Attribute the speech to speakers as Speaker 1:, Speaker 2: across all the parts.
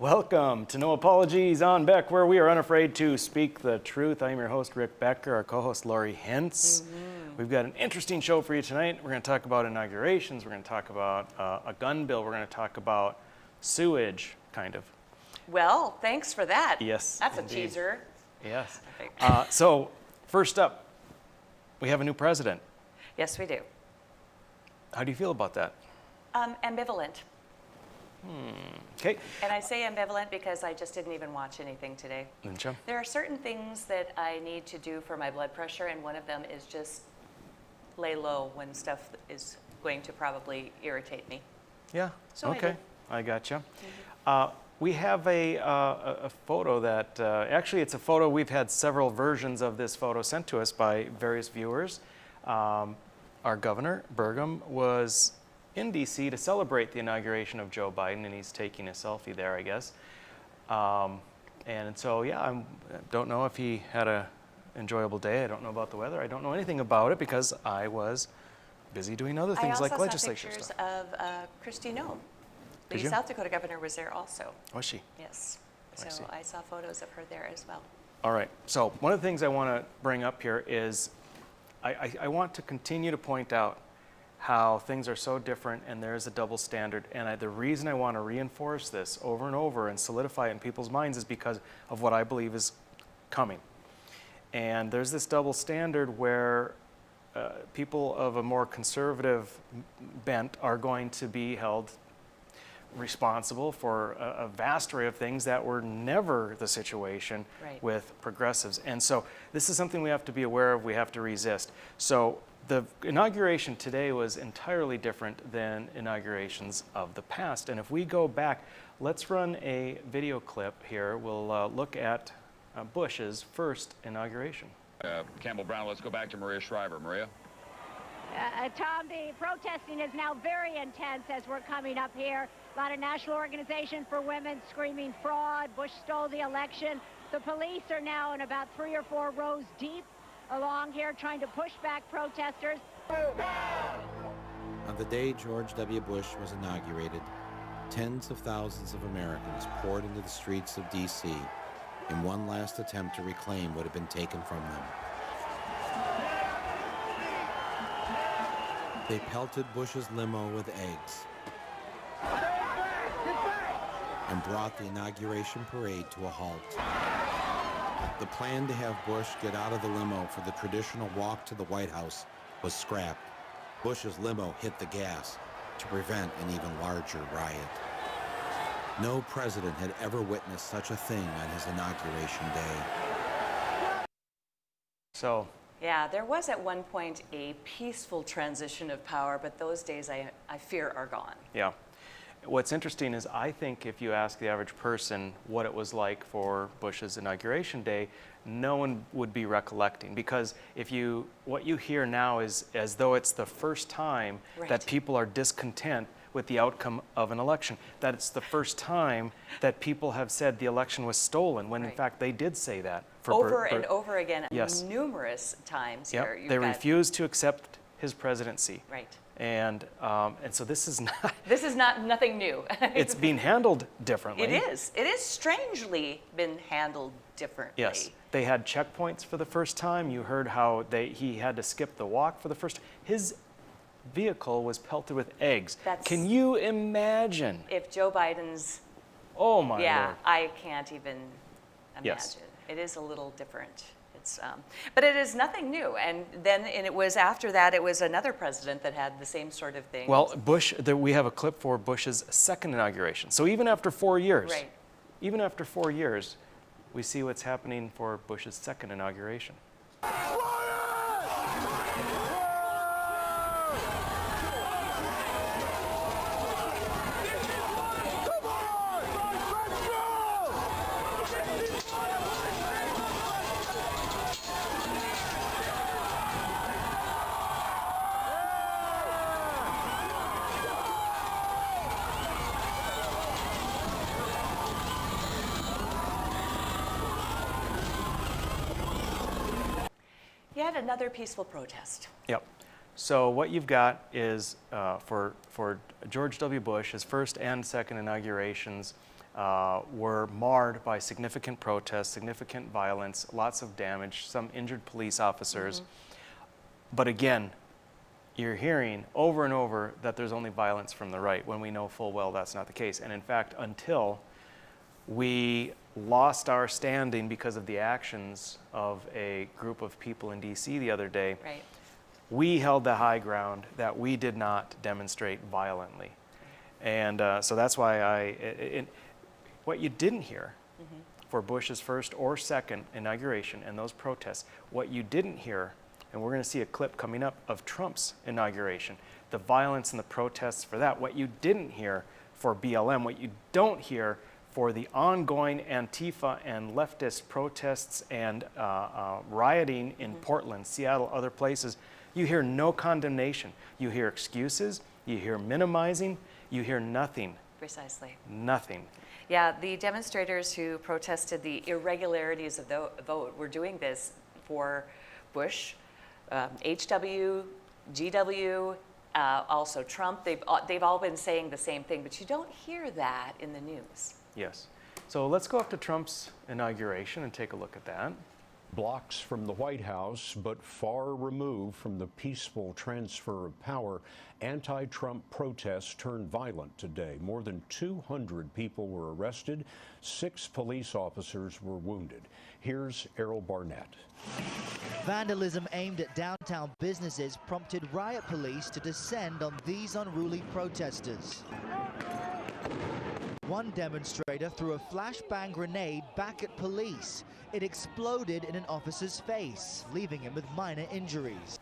Speaker 1: Welcome to No Apologies on Beck, where we are unafraid to speak the truth. I'm your host, Rick Becker, our co-host, Lori Hintz. We've got an interesting show for you tonight. We're going to talk about inaugurations. We're going to talk about a gun bill. We're going to talk about sewage, kind of.
Speaker 2: Well, thanks for that.
Speaker 1: Yes,
Speaker 2: That's
Speaker 1: indeed.
Speaker 2: a teaser.
Speaker 1: Yes. So, first up, we have a new president.
Speaker 2: Yes, we do.
Speaker 1: How do you feel about that?
Speaker 2: Ambivalent.
Speaker 1: Okay.
Speaker 2: And I say ambivalent because I just didn't even watch anything today.
Speaker 1: Lincha?
Speaker 2: There are certain things that I need to do for my blood pressure, and one of them is just lay low when stuff is going to probably irritate me.
Speaker 1: Yeah.
Speaker 2: So I
Speaker 1: okay.
Speaker 2: did.
Speaker 1: I gotcha. We have a photo that, actually it's a photo, we've had several versions of this photo sent to us by various viewers. Our governor, Burgum, was in D.C. to celebrate the inauguration of Joe Biden, and he's taking a selfie there, I guess. And so, yeah, I don't know if he had an enjoyable day. I don't know about the weather. I don't know anything about it because I was busy doing other things like legislature stuff.
Speaker 2: I also saw pictures of Kristi Noem.
Speaker 1: Did
Speaker 2: The
Speaker 1: you?
Speaker 2: South Dakota governor was there also.
Speaker 1: Was she?
Speaker 2: Yes.
Speaker 1: I see.
Speaker 2: So I saw photos of her there as well.
Speaker 1: All right. So one of the things I want to bring up here is I want to continue to point out how things are so different and there is a double standard. And the reason I want to reinforce this over and over and solidify it in people's minds is because of what I believe is coming. And there's this double standard where people of a more conservative bent are going to be held responsible for a vast array of things that were never the situation with progressives. And so this is something we have to be aware of, we have to resist. So the inauguration today was entirely different than inaugurations of the past. And if we go back, let's run a video clip here. We'll look at Bush's first inauguration.
Speaker 3: Campbell Brown, let's go back to Maria Shriver. Maria?
Speaker 4: Tom, the protesting is now very intense as we're coming up here. A lot of National Organization for Women screaming fraud. Bush stole the election. The police are now in about 3 or 4 rows deep along here trying to push back protesters.
Speaker 5: On the day George W. Bush was inaugurated, tens of thousands of Americans poured into the streets of D.C. in one last attempt to reclaim what had been taken from them. They pelted Bush's limo with eggs and brought the inauguration parade to a halt. The plan to have Bush get out of the limo for the traditional walk to the White House was scrapped. Bush's limo hit the gas to prevent an even larger riot. No president had ever witnessed such a thing on his inauguration day.
Speaker 1: So,
Speaker 2: Yeah, there was at one point a peaceful transition of power, but those days I fear are gone.
Speaker 1: yeah. What's interesting is I think if you ask the average person what it was like for Bush's inauguration day, no one would be recollecting, because what you hear now is as though it's the first time that people are discontent with the outcome of an election, that it's the first time that people have said the election was stolen, when in fact they did say that.
Speaker 2: Over and over again,
Speaker 1: Yes.
Speaker 2: numerous times here.
Speaker 1: Yep. They refused to accept his presidency.
Speaker 2: Right.
Speaker 1: And so this is not...
Speaker 2: This is nothing new.
Speaker 1: It's being handled differently.
Speaker 2: It is. It is strangely been handled differently.
Speaker 1: Yes. They had checkpoints for the first time. You heard how he had to skip the walk for the first time. His vehicle was pelted with eggs. Can you imagine?
Speaker 2: If Joe Biden's...
Speaker 1: Oh, my
Speaker 2: Yeah,
Speaker 1: Lord.
Speaker 2: I can't even imagine.
Speaker 1: Yes.
Speaker 2: It is a little different. But it is nothing new. And it was after that, it was another president that had the same sort of thing.
Speaker 1: Well, we have a clip for Bush's second inauguration. So even after 4 years, even after 4 years, we see what's happening for Bush's second inauguration.
Speaker 2: Yet another peaceful protest.
Speaker 1: Yep. So what you've got is for George W. Bush, his first and second inaugurations, were marred by significant protests, significant violence, lots of damage, some injured police officers. But again, you're hearing over and over that there's only violence from the right, when we know full well that's not the case. And in fact, until we lost our standing because of the actions of a group of people in DC the other day,
Speaker 2: Right.
Speaker 1: we held the high ground that we did not demonstrate violently. And so that's why what you didn't hear for Bush's first or second inauguration and those protests, what you didn't hear, and we're going to see a clip coming up of Trump's inauguration, the violence and the protests for that, what you didn't hear for BLM, what you don't hear for the ongoing Antifa and leftist protests and rioting in Portland, Seattle, other places, you hear no condemnation. You hear excuses, you hear minimizing, you hear nothing.
Speaker 2: Precisely.
Speaker 1: Nothing.
Speaker 2: Yeah, the demonstrators who protested the irregularities of the vote were doing this for Bush, HW, GW, also Trump. They've all been saying the same thing, but you don't hear that in the news.
Speaker 1: Yes. So let's go up to Trump's inauguration and take a look at that.
Speaker 6: Blocks from the White House, but far removed from the peaceful transfer of power, anti-Trump protests turned violent today. More than 200 people were arrested. 6 police officers were wounded. Here's Errol Barnett.
Speaker 7: Vandalism aimed at downtown businesses prompted riot police to descend on these unruly protesters. One demonstrator threw a flashbang grenade back at police. It exploded in an officer's face, leaving him with minor injuries.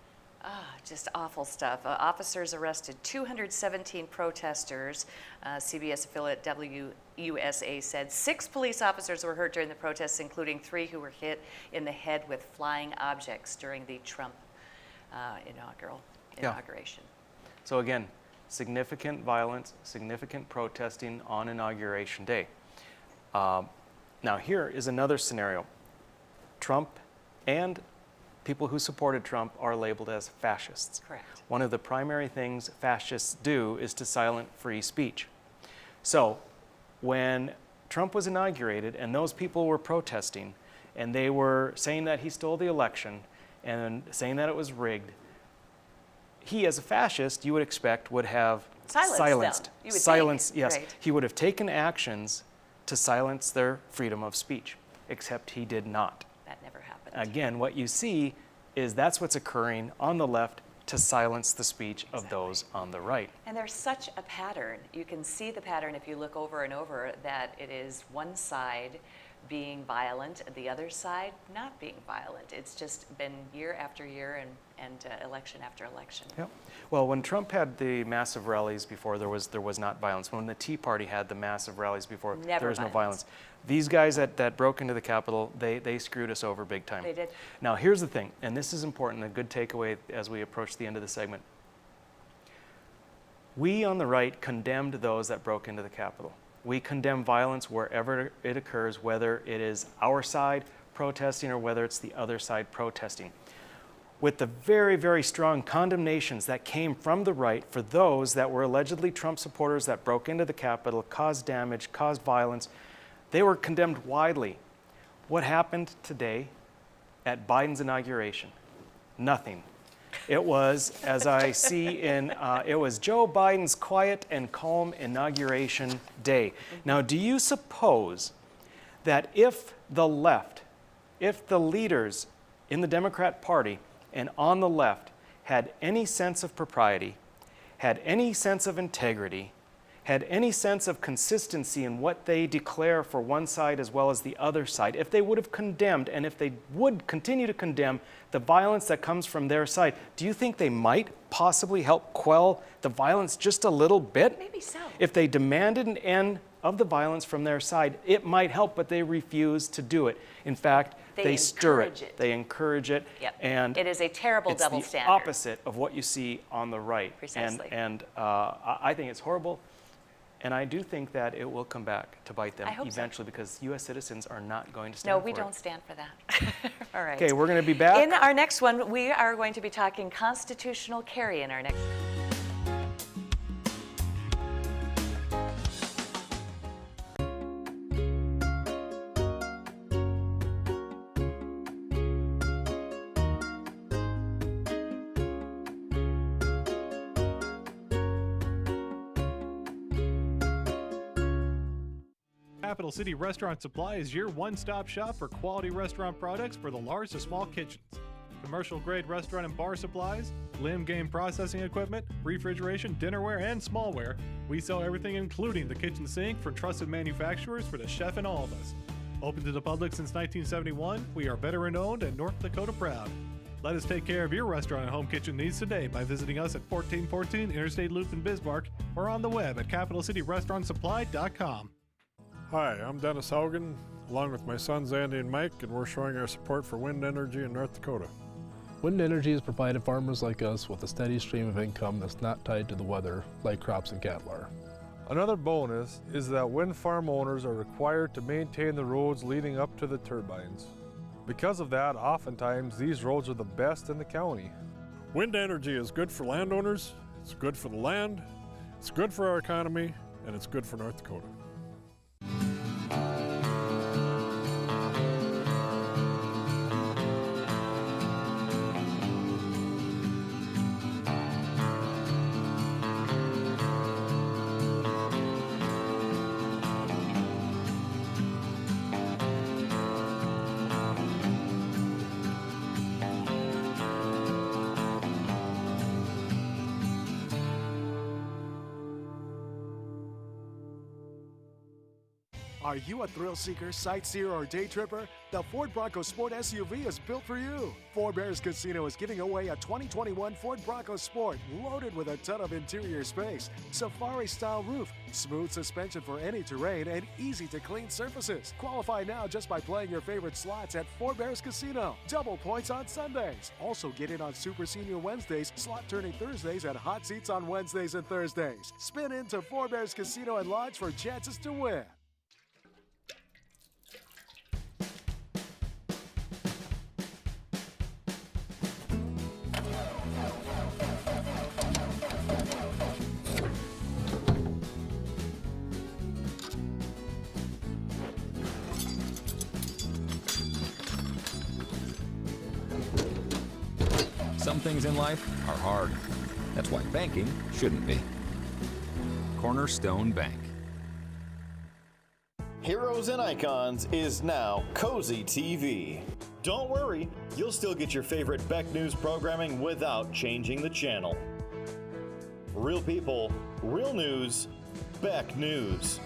Speaker 2: Just awful stuff. Officers arrested 217 protesters. CBS affiliate WUSA said 6 police officers were hurt during the protests, including 3 who were hit in the head with flying objects during the Trump inauguration.
Speaker 1: So again, significant violence, significant protesting on Inauguration Day. Now here is another scenario. Trump and people who supported Trump are labeled as fascists.
Speaker 2: Correct.
Speaker 1: One of the primary things fascists do is to silence free speech. So when Trump was inaugurated and those people were protesting and they were saying that he stole the election and saying that it was rigged, he as a fascist, you would expect, would have
Speaker 2: Silenced them, you would
Speaker 1: silenced,
Speaker 2: think,
Speaker 1: yes.
Speaker 2: right.
Speaker 1: He would have taken actions to silence their freedom of speech, except he did not.
Speaker 2: That never happened.
Speaker 1: Again, what you see is that's what's occurring on the left to silence the speech of those on the right.
Speaker 2: And there's such a pattern. You can see the pattern if you look over and over, that it is one side being violent, the other side not being violent. It's just been year after year and election after election.
Speaker 1: Yep. Well, when Trump had the massive rallies before, there was not violence. When the Tea Party had the massive rallies before, there was no violence. These guys that broke into the Capitol, they screwed us over big time.
Speaker 2: They did.
Speaker 1: Now, here's the thing, and this is important, a good takeaway as we approach the end of the segment. We on the right condemned those that broke into the Capitol. We condemn violence wherever it occurs, whether it is our side protesting or whether it's the other side protesting. With the very, very strong condemnations that came from the right for those that were allegedly Trump supporters that broke into the Capitol, caused damage, caused violence, they were condemned widely. What happened today at Biden's inauguration? Nothing. It was, as I see it was Joe Biden's quiet and calm inauguration day. Now, do you suppose that if the left, if the leaders in the Democrat Party and on the left had any sense of propriety, had any sense of integrity, had any sense of consistency in what they declare for one side as well as the other side, if they would have condemned and if they would continue to condemn the violence that comes from their side, do you think they might possibly help quell the violence just a little bit?
Speaker 2: Maybe so.
Speaker 1: If they demanded an end of the violence from their side, it might help, but they refuse to do it. In fact, they stir it. They encourage it.
Speaker 2: Yep.
Speaker 1: And
Speaker 2: it is a terrible double
Speaker 1: it's the
Speaker 2: standard.
Speaker 1: opposite of what you see on the right.
Speaker 2: Precisely.
Speaker 1: And I think it's horrible. And I do think that it will come back to bite them
Speaker 2: I hope so.
Speaker 1: eventually because U.S. citizens are not going to stand for it.
Speaker 2: No, we don't stand for that. All right.
Speaker 1: Okay, we're going to be back.
Speaker 2: In our next one, we are going to be talking constitutional carry in our next.
Speaker 8: Capital City Restaurant Supply is your one-stop shop for quality restaurant products for the large to small kitchens. Commercial-grade restaurant and bar supplies, limb game processing equipment, refrigeration, dinnerware, and smallware. We sell everything including the kitchen sink from trusted manufacturers for the chef and all of us. Open to the public since 1971, we are veteran-owned and North Dakota proud. Let us take care of your restaurant and home kitchen needs today by visiting us at 1414 Interstate Loop in Bismarck or on the web at capitalcityrestaurantsupply.com.
Speaker 9: Hi, I'm Dennis Haugen, along with my sons Andy and Mike, and we're showing our support for wind energy in North Dakota.
Speaker 10: Wind energy has provided farmers like us with a steady stream of income that's not tied to the weather like crops and cattle are.
Speaker 9: Another bonus is that wind farm owners are required to maintain the roads leading up to the turbines. Because of that, oftentimes these roads are the best in the county. Wind energy is good for landowners, it's good for the land, it's good for our economy, and it's good for North Dakota.
Speaker 11: Are you a thrill seeker, sightseer, or day tripper? The Ford Bronco Sport SUV is built for you. Four Bears Casino is giving away a 2021 Ford Bronco Sport loaded with a ton of interior space, safari-style roof, smooth suspension for any terrain, and easy-to-clean surfaces. Qualify now just by playing your favorite slots at Four Bears Casino. Double points on Sundays. Also get in on Super Senior Wednesdays, slot turning Thursdays, and hot seats on Wednesdays and Thursdays. Spin into Four Bears Casino and Lodge for chances to win.
Speaker 12: Some things in life are hard. That's why banking shouldn't be. Cornerstone Bank.
Speaker 13: Heroes and Icons is now Cozy TV. Don't worry, you'll still get your favorite Beck News programming without changing the channel. Real people, real news, Beck News.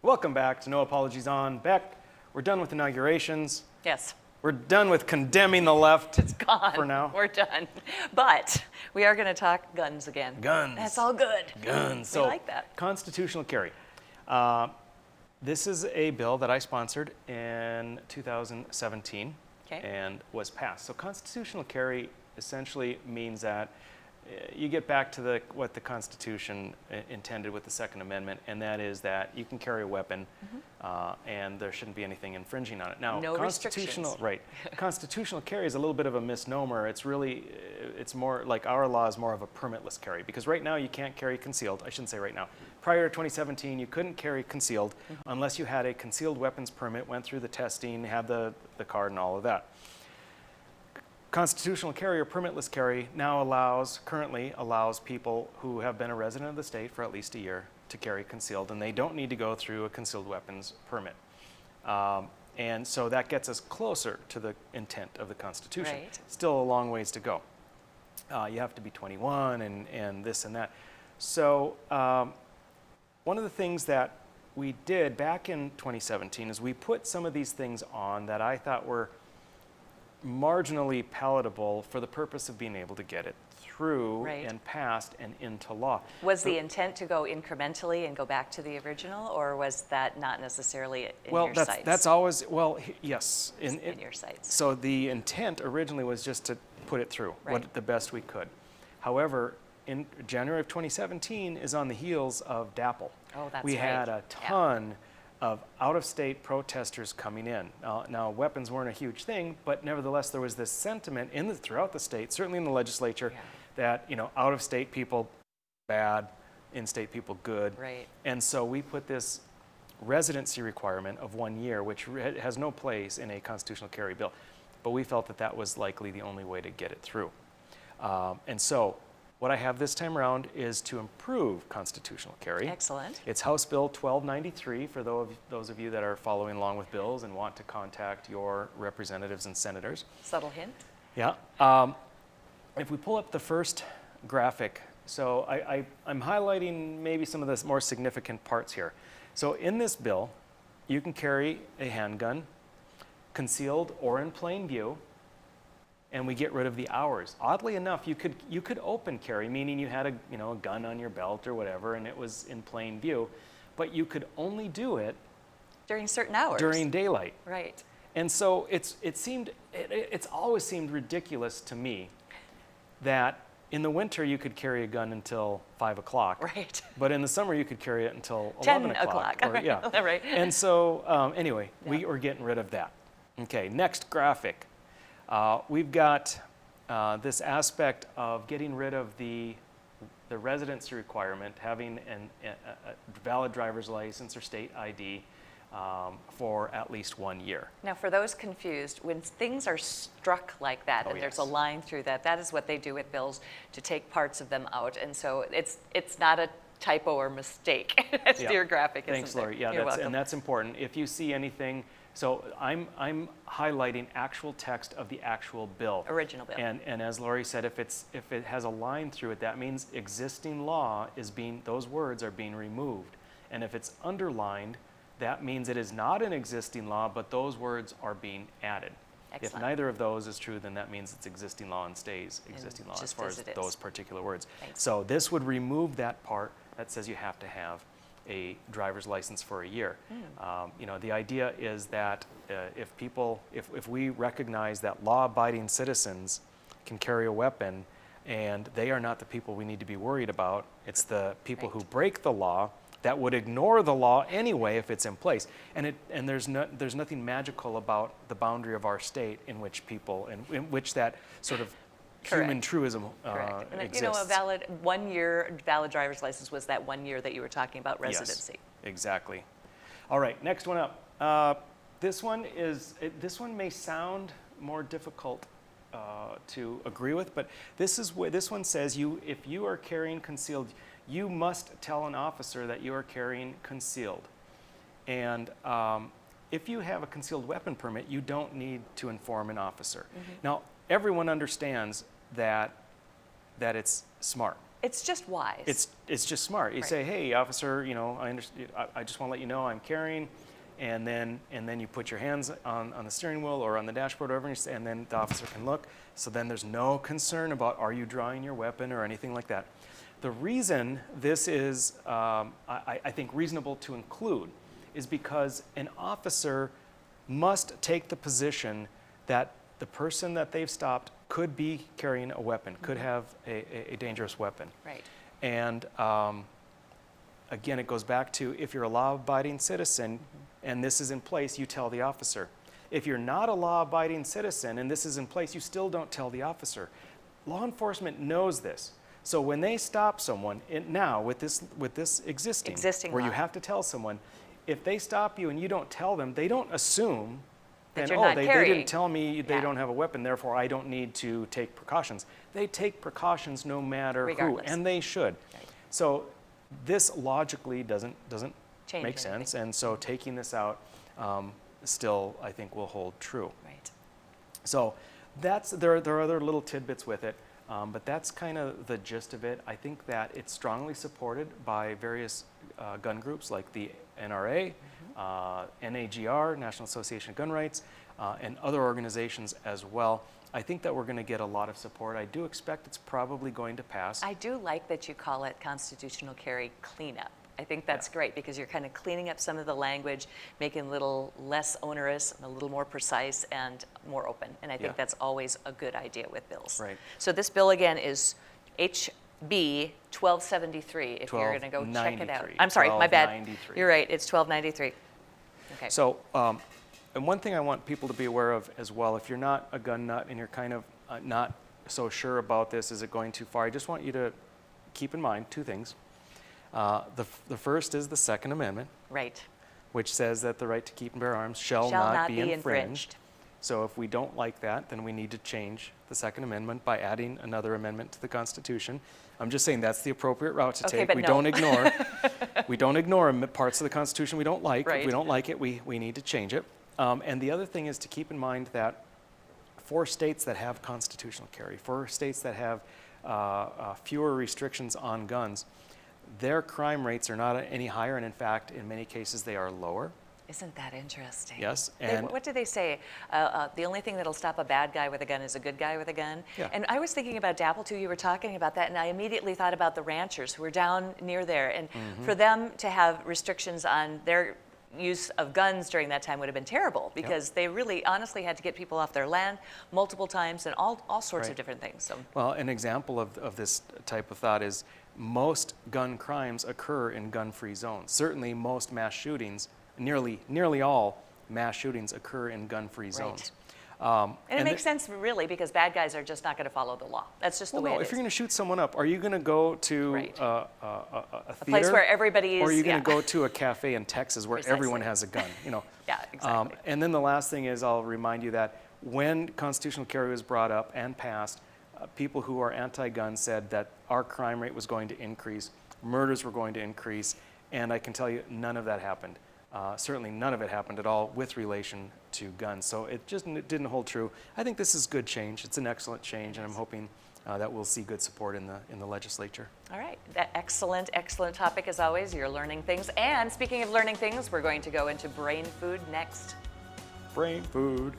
Speaker 1: Welcome back to No Apologies on Beck. We're done with inaugurations.
Speaker 2: Yes.
Speaker 1: We're done with condemning the left.
Speaker 2: It's gone.
Speaker 1: For now.
Speaker 2: We're done. But we are going to talk guns again.
Speaker 1: Guns.
Speaker 2: That's all good.
Speaker 1: Guns.
Speaker 2: We like that.
Speaker 1: Constitutional carry. This is a bill that I sponsored in 2017 and was passed. So constitutional carry essentially means that you get back to what the Constitution intended with the Second Amendment, and that is that you can carry a weapon, and there shouldn't be anything infringing on it. Now,
Speaker 2: no restrictions.
Speaker 1: Right. Constitutional carry is a little bit of a misnomer. It's really, it's more like our law is more of a permitless carry, because right now you can't carry concealed. I shouldn't say right now. Prior to 2017, you couldn't carry concealed unless you had a concealed weapons permit, went through the testing, had the card and all of that. Constitutional carry or permitless carry now currently allows people who have been a resident of the state for at least a year to carry concealed, and they don't need to go through a concealed weapons permit. And so that gets us closer to the intent of the Constitution.
Speaker 2: Right.
Speaker 1: Still a long ways to go. You have to be 21 and this and that. So one of the things that we did back in 2017 is we put some of these things on that I thought were marginally palatable for the purpose of being able to get it through and passed and into law.
Speaker 2: Was the intent to go incrementally and go back to the original, or was that not necessarily in your sights?
Speaker 1: That's always, yes.
Speaker 2: In your sights.
Speaker 1: So the intent originally was just to put it through the best we could. However, in January of 2017 is on the heels of DAPL.
Speaker 2: Oh, that's
Speaker 1: we had a ton of out-of-state protesters coming in. Now, weapons weren't a huge thing, but nevertheless, there was this sentiment throughout the state, certainly in the legislature, that out-of-state people bad, in-state people good.
Speaker 2: Right.
Speaker 1: And so we put this residency requirement of 1 year, which has no place in a constitutional carry bill. but we felt that that was likely the only way to get it through. And so what I have this time around is to improve constitutional carry.
Speaker 2: Excellent.
Speaker 1: It's House Bill 1293 for those of you that are following along with bills and want to contact your representatives and senators.
Speaker 2: Subtle hint.
Speaker 1: Yeah. If we pull up the first graphic, so I'm highlighting maybe some of the more significant parts here. So in this bill, you can carry a handgun, concealed or in plain view, and we get rid of the hours. Oddly enough, you could open carry, meaning you had a gun on your belt or whatever, and it was in plain view, but you could only do it
Speaker 2: during certain hours.
Speaker 1: during daylight.
Speaker 2: Right.
Speaker 1: And so it's always seemed ridiculous to me that in the winter you could carry a gun until 5 o'clock.
Speaker 2: Right.
Speaker 1: But in the summer you could carry it until
Speaker 2: 10
Speaker 1: 11 o'clock. Or,
Speaker 2: right.
Speaker 1: yeah.
Speaker 2: Right.
Speaker 1: And so anyway, we are getting rid of that. Okay, next graphic. We've got this aspect of getting rid of the residency requirement, having a valid driver's license or state ID for at least 1 year.
Speaker 2: Now, for those confused, when things are struck like that, and there's a line through that, that is what they do with bills, to take parts of them out. And so it's not a typo or mistake. That's your graphic, isn't it?
Speaker 1: Thanks, Lori. Yeah, and that's important. If you see anything, so I'm highlighting actual text of the actual bill.
Speaker 2: Original bill.
Speaker 1: And as Lori said, if it has a line through it, that means existing law those words are being removed. And if it's underlined, that means it is not an existing law, but those words are being added.
Speaker 2: Excellent.
Speaker 1: If neither of those is true, then that means it's existing law and stays existing law as far as those particular words.
Speaker 2: Thanks.
Speaker 1: So this would remove that part that says you have to have a driver's license for a year. The idea is that if we recognize that law-abiding citizens can carry a weapon, and they are not the people we need to be worried about, it's the people who break the law that would ignore the law anyway if it's in place. And there's nothing magical about the boundary of our state in which that sort of human truism
Speaker 2: and
Speaker 1: exists.
Speaker 2: a valid 1 year valid driver's license was that 1 year that you were talking about residency.
Speaker 1: Yes, exactly. All right, next one up. This one may sound more difficult to agree with, but this one says if you are carrying concealed, you must tell an officer that you are carrying concealed. And if you have a concealed weapon permit, you don't need to inform an officer. Now, everyone understands that it's smart.
Speaker 2: It's just wise.
Speaker 1: It's just smart. You say, hey, officer, I just want to let you know I'm carrying, and then you put your hands on the steering wheel or on the dashboard, or whatever, and then the officer can look. So then there's no concern about are you drawing your weapon or anything like that. The reason this is, I think, reasonable to include is because an officer must take the position that the person that they've stopped could be carrying a weapon, could have a dangerous weapon.
Speaker 2: Right.
Speaker 1: And again, it goes back to if you're a law-abiding citizen and this is in place, you tell the officer. If you're not a law-abiding citizen and this is in place, you still don't tell the officer. Law enforcement knows this. So when they stop someone now with this existing where
Speaker 2: law.
Speaker 1: you have to tell someone, if they stop you and you don't tell them, they don't assume
Speaker 2: that
Speaker 1: and they didn't tell me they don't have a weapon, therefore I don't need to take precautions. They take precautions no matter
Speaker 2: regardless.
Speaker 1: who, and they should.
Speaker 2: Right.
Speaker 1: So this logically doesn't make sense,
Speaker 2: anything.
Speaker 1: and so taking this out still I think will hold true.
Speaker 2: Right.
Speaker 1: So there are other little tidbits with it. But that's kind of the gist of it. I think that it's strongly supported by various gun groups like the NRA, NAGR, National Association of Gun Rights, and other organizations as well. I think that we're going to get a lot of support. I do expect it's probably going to pass.
Speaker 2: I do like that you call it constitutional carry cleanup. I think that's great because you're kind of cleaning up some of the language, making it a little less onerous, a little more precise, and more open. And I think that's always a good idea with bills.
Speaker 1: Right.
Speaker 2: So this bill again is HB 1273. If you're going to go check it out. I'm sorry, my bad. You're right. It's 1293. Okay.
Speaker 1: So, and one thing I want people to be aware of as well, if you're not a gun nut and you're kind of not so sure about this, is it going too far? I just want you to keep in mind two things. The first is the Second Amendment,
Speaker 2: right,
Speaker 1: which says that the right to keep and bear arms shall not be infringed. So if we don't like that, then we need to change the Second Amendment by adding another amendment to the Constitution. I'm just saying that's the appropriate route to take.
Speaker 2: But
Speaker 1: We
Speaker 2: no.
Speaker 1: don't ignore we don't ignore parts of the Constitution we don't like. If
Speaker 2: Right.
Speaker 1: we don't like it, we need to change it. And the other thing is to keep in mind that for states that have constitutional carry, for states that have fewer restrictions on guns, their crime rates are not any higher, and in fact, in many cases, they are lower.
Speaker 2: Isn't that interesting?
Speaker 1: Yes,
Speaker 2: And what do they say? The only thing that'll stop a bad guy with a gun is a good guy with a gun.
Speaker 1: Yeah.
Speaker 2: And I was thinking about Dapple too. You were talking about that, and I immediately thought about the ranchers who are down near there, and for them to have restrictions on their use of guns during that time would have been terrible, because they really honestly had to get people off their land multiple times and all sorts of
Speaker 1: Right.
Speaker 2: different things. So
Speaker 1: Well, an example of this type of thought is most gun crimes occur in gun-free zones. Certainly, most mass shootings, nearly all mass shootings occur in gun-free zones.
Speaker 2: and it makes sense really, because bad guys are just not going to follow the law. That's just the way
Speaker 1: no,
Speaker 2: it
Speaker 1: if
Speaker 2: is.
Speaker 1: you're going to shoot someone up, are you going to go to
Speaker 2: Right.
Speaker 1: a
Speaker 2: A place
Speaker 1: theater,
Speaker 2: where everybody
Speaker 1: or are
Speaker 2: is-
Speaker 1: you going
Speaker 2: yeah.
Speaker 1: to go to a cafe in Texas where everyone
Speaker 2: Precisely.
Speaker 1: has a gun? You know.
Speaker 2: Yeah, exactly.
Speaker 1: And then the last thing is, I'll remind you that when constitutional carry was brought up and passed, people who are anti-gun said that our crime rate was going to increase, murders were going to increase, and I can tell you none of that happened. Certainly none of it happened at all with relation to guns. So it just didn't hold true. I think this is good change. It's an excellent change, and I'm hoping that we'll see good support in the legislature.
Speaker 2: All right, that excellent topic as always. You're learning things. And speaking of learning things, we're going to go into brain food next.
Speaker 1: Brain food.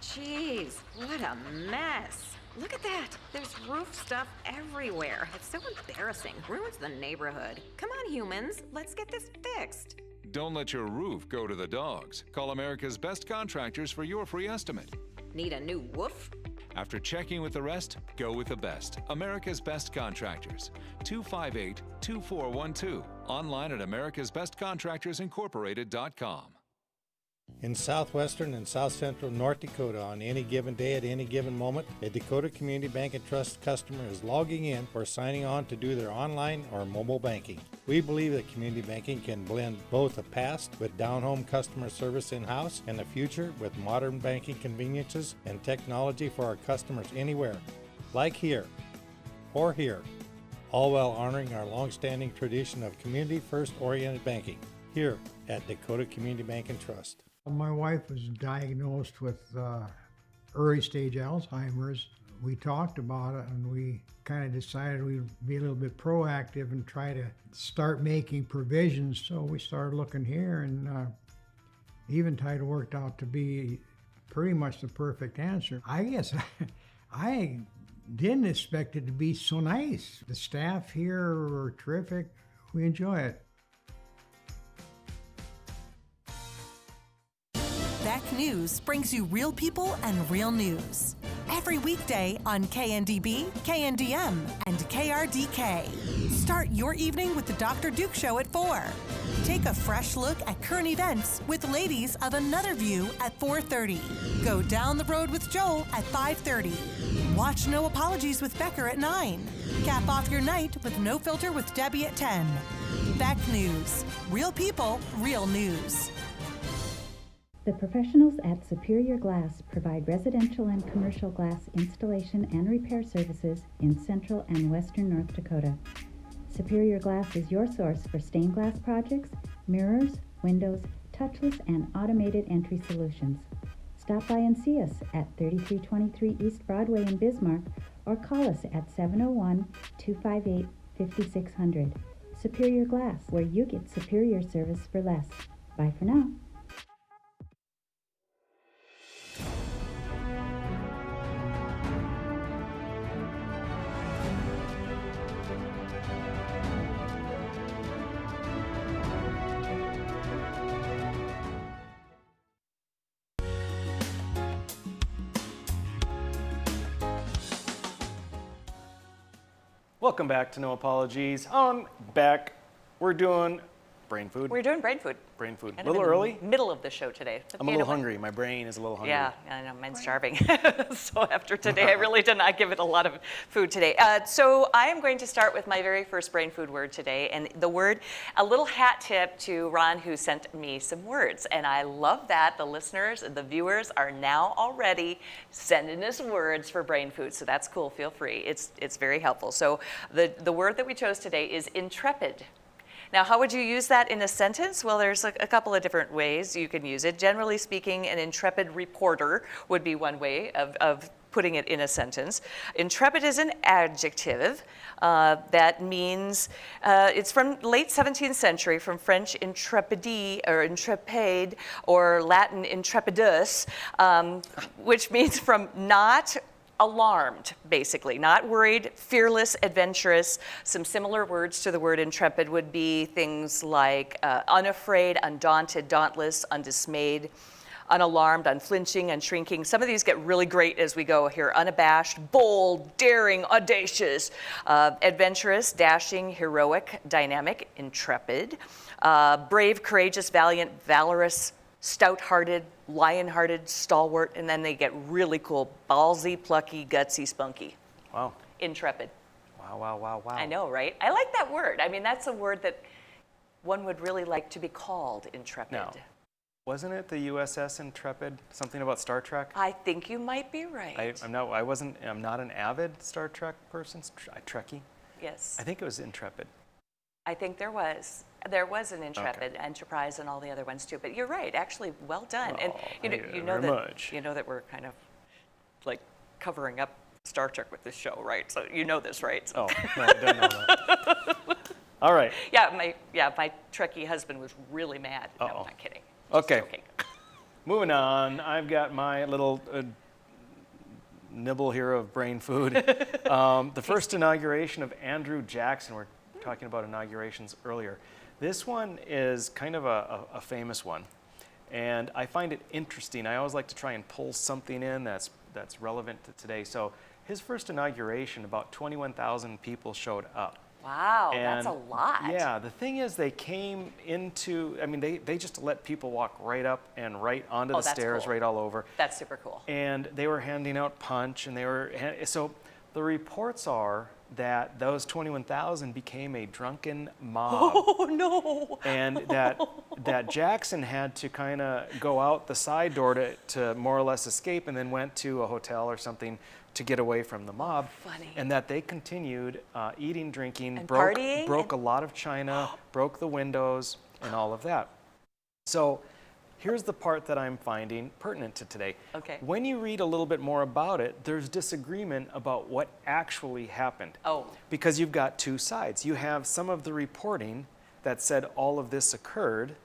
Speaker 14: Jeez, what a mess. Look at that. There's roof stuff everywhere. It's so embarrassing. Ruins the neighborhood. Come on, humans. Let's get this fixed.
Speaker 12: Don't let your roof go to the dogs. Call America's Best Contractors for your free estimate.
Speaker 14: Need a new woof?
Speaker 12: After checking with the rest, go with the best. America's Best Contractors. 258-2412. Online at americasbestcontractorsincorporated.com.
Speaker 15: In southwestern and south central North Dakota, on any given day at any given moment, a Dakota Community Bank and Trust customer is logging in or signing on to do their online or mobile banking. We believe that community banking can blend both the past with down-home customer service in-house and the future with modern banking conveniences and technology for our customers anywhere, like here or here, all while honoring our long-standing tradition of community-first oriented banking here at Dakota Community Bank and Trust.
Speaker 16: My wife was diagnosed with early stage Alzheimer's. We talked about it and we kind of decided we'd be a little bit proactive and try to start making provisions. So we started looking here, and Eventide worked out to be pretty much the perfect answer. I guess I didn't expect it to be so nice. The staff here were terrific. We enjoy it.
Speaker 17: Beck News brings you real people and real news. Every weekday on KNDB, KNDM, and KRDK. Start your evening with the Dr. Duke Show at 4. Take a fresh look at current events with Ladies of Another View at 4:30. Go down the road with Joel at 5:30. Watch No Apologies with Becker at 9. Cap off your night with No Filter with Debbie at 10. Beck News. Real people, real news.
Speaker 18: The professionals at Superior Glass provide residential and commercial glass installation and repair services in central and western North Dakota. Superior Glass is your source for stained glass projects, mirrors, windows, touchless, and automated entry solutions. Stop by and see us at 3323 East Broadway in Bismarck, or call us at 701-258-5600. Superior Glass, where you get superior service for less. Bye for now.
Speaker 1: Welcome back to No Apologies. I'm back. We're doing brain food.
Speaker 2: We're doing brain food.
Speaker 1: Brain food. A
Speaker 2: Kind of
Speaker 1: little
Speaker 2: in the
Speaker 1: early?
Speaker 2: Middle of the show today. But
Speaker 1: I'm a
Speaker 2: you
Speaker 1: little
Speaker 2: know what?
Speaker 1: hungry. My brain is a little hungry.
Speaker 2: Yeah, I know, mine's starving. So after today, I really did not give it a lot of food today. So I am going to start with my very first brain food word today, and the word, a little hat tip to Ron, who sent me some words, and I love that the listeners, the viewers are now already sending us words for brain food, so that's cool. Feel free. It's very helpful. So the word that we chose today is intrepid. Now, how would you use that in a sentence? Well, there's a couple of different ways you can use it. Generally speaking, an intrepid reporter would be one way of putting it in a sentence. Intrepid is an adjective that means, it's from late 17th century, from French intrepidi or intrepide or Latin intrepidus, which means from not alarmed, basically, not worried, fearless, adventurous. Some similar words to the word intrepid would be things like unafraid, undaunted, dauntless, undismayed, unalarmed, unflinching, unshrinking. Some of these get really great as we go here. Unabashed, bold, daring, audacious, adventurous, dashing, heroic, dynamic, intrepid, brave, courageous, valiant, valorous, stout-hearted, lion-hearted, stalwart, and then they get really cool, ballsy, plucky, gutsy, spunky.
Speaker 1: Wow.
Speaker 2: Intrepid.
Speaker 1: Wow, wow, wow, wow.
Speaker 2: I know, right? I like that word. I mean, that's a word that one would really like to be called, intrepid.
Speaker 1: Now, wasn't it the USS Intrepid? Something about Star Trek?
Speaker 2: I think you might be right.
Speaker 1: I'm not an avid Star Trek person, Trekkie.
Speaker 2: Yes.
Speaker 1: I think it was Intrepid.
Speaker 2: I think there was an Intrepid, Enterprise, and all the other ones too. But you're right, actually, well done. And you know that we're kind of like covering up Star Trek with this show, right? So you know this, right?
Speaker 1: Oh, no, I don't know that. All right.
Speaker 2: Yeah, my Trekkie husband was really mad. No, I'm not kidding.
Speaker 1: Okay. Moving on. I've got my little nibble here of brain food. The first inauguration of Andrew Jackson. We're talking about inaugurations earlier. This one is kind of a famous one, and I find it interesting. I always like to try and pull something in that's relevant to today. So his first inauguration, about 21,000 people showed up.
Speaker 2: Wow,
Speaker 1: And
Speaker 2: that's a lot.
Speaker 1: Yeah, the thing is they came into, I mean, they just let people walk right up and right onto the
Speaker 2: that's
Speaker 1: stairs,
Speaker 2: cool.
Speaker 1: right all over.
Speaker 2: That's super cool.
Speaker 1: And they were handing out punch, and so the reports are that those 21,000 became a drunken mob.
Speaker 2: Oh, no.
Speaker 1: And that Jackson had to kind of go out the side door to more or less escape, and then went to a hotel or something to get away from the mob.
Speaker 2: Funny.
Speaker 1: And that they continued eating, drinking,
Speaker 2: And
Speaker 1: broke
Speaker 2: partying
Speaker 1: a lot of china, broke the windows, and all of that. So here's the part that I'm finding pertinent to today.
Speaker 2: Okay.
Speaker 1: When you read a little bit more about it, there's disagreement about what actually happened.
Speaker 2: Oh.
Speaker 1: Because you've got two sides. You have some of the reporting that said all of this occurred,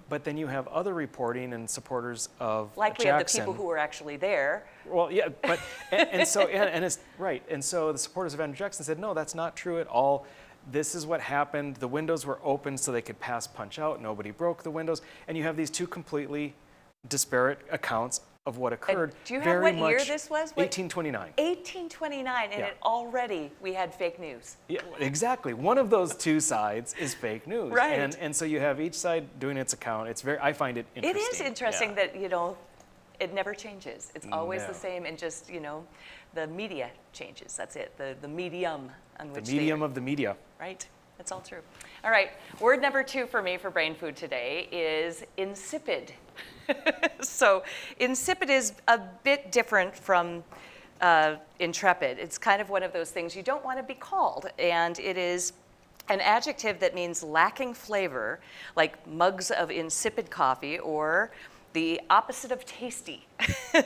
Speaker 1: but then you have other reporting and supporters of
Speaker 2: Likely
Speaker 1: Jackson.
Speaker 2: of the people who were actually there.
Speaker 1: Well, yeah, but and so it's right. And so the supporters of Andrew Jackson said, no, that's not true at all. This is what happened. The windows were open so they could pass punch out. Nobody broke the windows. And you have these two completely disparate accounts of what occurred.
Speaker 2: Do you have what year this was?
Speaker 1: 1829.
Speaker 2: 1829, and
Speaker 1: Yeah.
Speaker 2: already we had fake news.
Speaker 1: Yeah, exactly. One of those two sides is fake news.
Speaker 2: Right.
Speaker 1: And so you have each side doing its account. I find it interesting.
Speaker 2: It is interesting
Speaker 1: Yeah.
Speaker 2: that, it never changes. It's always
Speaker 1: No.
Speaker 2: the same, and just, the media changes. That's it. The medium on which
Speaker 1: The medium of the media.
Speaker 2: Right. That's all true. All right. Word number 2 for me for brain food today is insipid. So insipid is a bit different from intrepid. It's kind of one of those things you don't want to be called, and it is an adjective that means lacking flavor, like mugs of insipid coffee, or the opposite of tasty.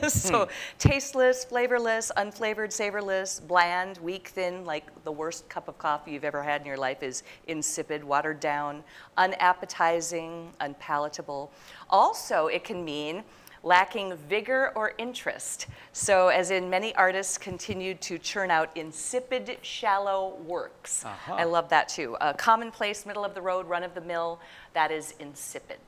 Speaker 2: So tasteless, flavorless, unflavored, savorless, bland, weak, thin, like the worst cup of coffee you've ever had in your life is insipid, watered down, unappetizing, unpalatable. Also, it can mean lacking vigor or interest. So as in, many artists continued to churn out insipid, shallow works. I love that too. Commonplace, middle of the road, run of the mill, that is insipid.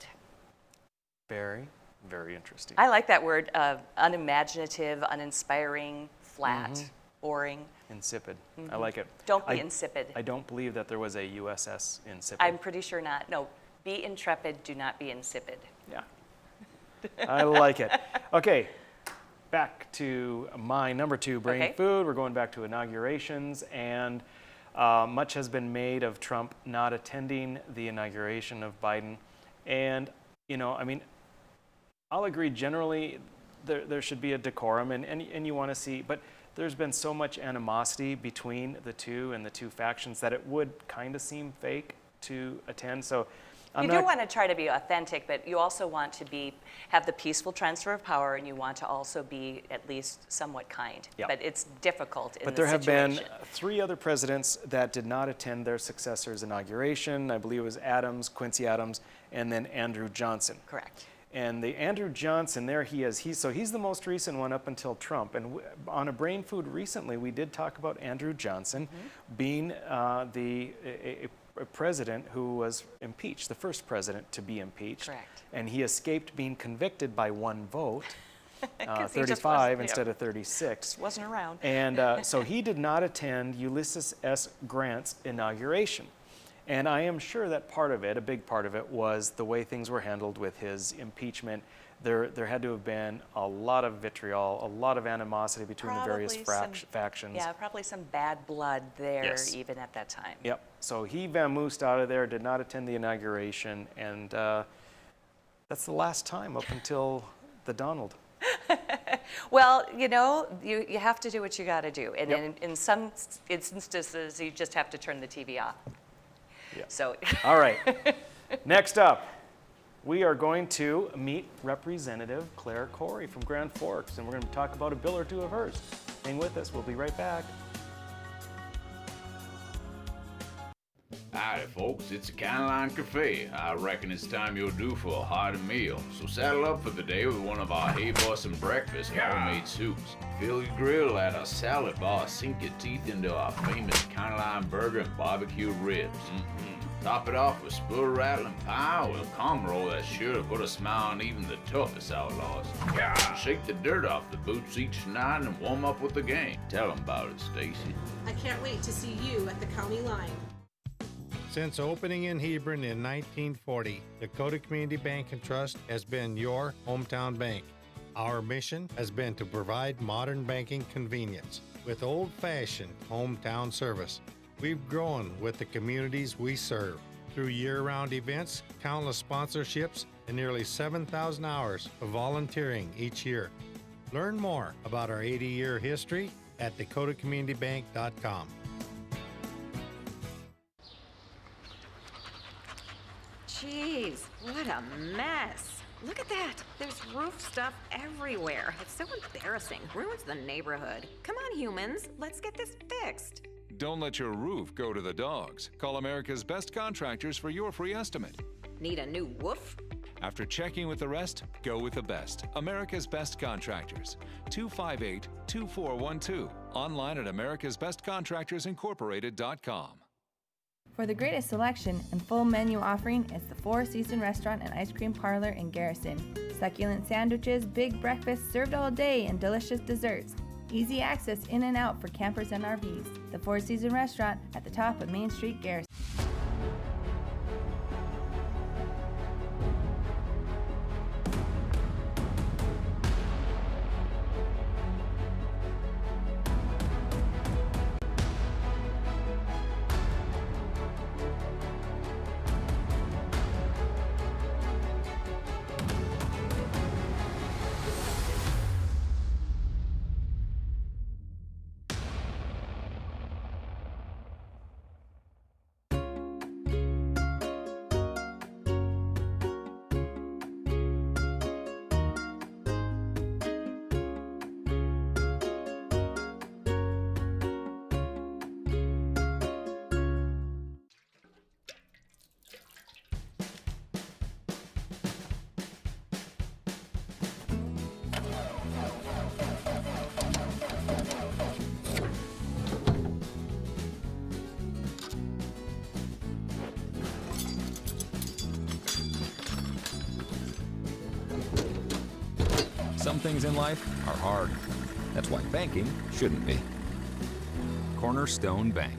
Speaker 1: Very, very interesting.
Speaker 2: I like that word, unimaginative, uninspiring, flat, boring.
Speaker 1: Insipid. I
Speaker 2: Mhm.
Speaker 1: like it.
Speaker 2: Don't be insipid.
Speaker 1: I don't believe that there was a USS Insipid.
Speaker 2: I'm pretty sure not. No, be intrepid, do not be insipid.
Speaker 1: Yeah. I like it. Okay, back to my number 2, brain
Speaker 2: Okay.
Speaker 1: food. We're going back to inaugurations, and much has been made of Trump not attending the inauguration of Biden. And, you know, I mean, I'll agree generally there should be a decorum, and you want to see, but there's been so much animosity between the two and the two factions that it would kind of seem fake to attend. So
Speaker 2: You do want to try to be authentic, but you also want to have the peaceful transfer of power, and you want to also be at least somewhat kind.
Speaker 1: Yeah.
Speaker 2: But it's difficult in
Speaker 1: But
Speaker 2: this
Speaker 1: there have been
Speaker 2: situation.
Speaker 1: 3 other presidents that did not attend their successor's inauguration. I believe it was Adams, Quincy Adams, and then Andrew Johnson.
Speaker 2: Correct.
Speaker 1: And the Andrew Johnson, there he is. He's the most recent one up until Trump. And on a Brain Food recently, we did talk about Andrew Johnson being a president who was impeached, the first president to be impeached.
Speaker 2: Correct.
Speaker 1: And he escaped being convicted by 1 vote,
Speaker 2: 'Cause he just
Speaker 1: 35
Speaker 2: wasn't-
Speaker 1: instead of 36.
Speaker 2: Wasn't around.
Speaker 1: And so he did not attend Ulysses S. Grant's inauguration. And I am sure that part of it, a big part of it, was the way things were handled with his impeachment. There had to have been a lot of vitriol, a lot of animosity between the various factions.
Speaker 2: Yeah, probably some bad blood there
Speaker 1: Yes.
Speaker 2: even at that time.
Speaker 1: Yep. So he vamoosed out of there, did not attend the inauguration, and that's the last time up until the Donald.
Speaker 2: Well, you know, you have to do what you got to do. And
Speaker 1: Yep.
Speaker 2: in some instances, you just have to turn the TV off.
Speaker 1: Yeah.
Speaker 2: So.
Speaker 1: All right. Next up, we are going to meet Representative Claire Corey from Grand Forks, and we're going to talk about a bill or two of hers. Hang with us. We'll be right back.
Speaker 19: Howdy, folks. It's the Caroline Cafe. I reckon it's time you're due for a hearty meal. So saddle up for the day with one of our Hey Bussin' breakfast homemade soups. Fill your grill at our salad bar. Sink your teeth into our famous Caroline burger and barbecue ribs. Top it off with spoon-rattling pie with a calm roll that's sure to put a smile on even the toughest outlaws. Shake the dirt off the boots each night and warm up with the gang. Tell them about it, Stacy.
Speaker 20: I can't wait to see you at the county line.
Speaker 15: Since opening in Hebron in 1940, Dakota Community Bank and Trust has been your hometown bank. Our mission has been to provide modern banking convenience with old-fashioned hometown service. We've grown with the communities we serve through year-round events, countless sponsorships, and nearly 7,000 hours of volunteering each year. Learn more about our 80-year history at dakotacommunitybank.com.
Speaker 14: Jeez, what a mess. Look at that. There's roof stuff everywhere. It's so embarrassing. Ruins the neighborhood. Come on, humans. Let's get this fixed.
Speaker 12: Don't let your roof go to the dogs. Call America's Best Contractors for your free estimate.
Speaker 14: Need a new woof?
Speaker 12: After checking with the rest, go with the best. America's Best Contractors. 258-2412. Online at americasbestcontractorsincorporated.com.
Speaker 21: For the greatest selection and full menu offering, it's the Four Seasons Restaurant and Ice Cream Parlor in Garrison. Succulent sandwiches, big breakfasts served all day, and delicious desserts. Easy access in and out for campers and RVs. The Four Seasons Restaurant at the top of Main Street, Garrison.
Speaker 22: Some things in life are hard. That's why banking shouldn't be.
Speaker 12: Cornerstone Bank.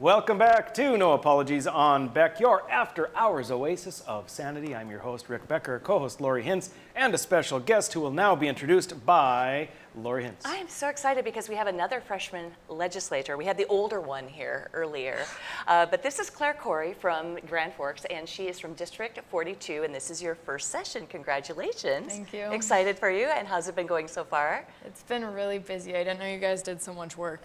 Speaker 1: Welcome back to No Apologies on Beck, your after-hours oasis of sanity. I'm your host, Rick Becker, co-host Lori Hintz, and a special guest who will now be introduced by Lori Hintz.
Speaker 2: I am so excited because we have another freshman legislator. We had the older one here earlier, but this is Claire Corey from Grand Forks, and she is from District 42, and this is your first session. Congratulations.
Speaker 3: Thank you.
Speaker 2: Excited for you, and how's it been going so far?
Speaker 3: It's been really busy. I didn't know you guys did so much work.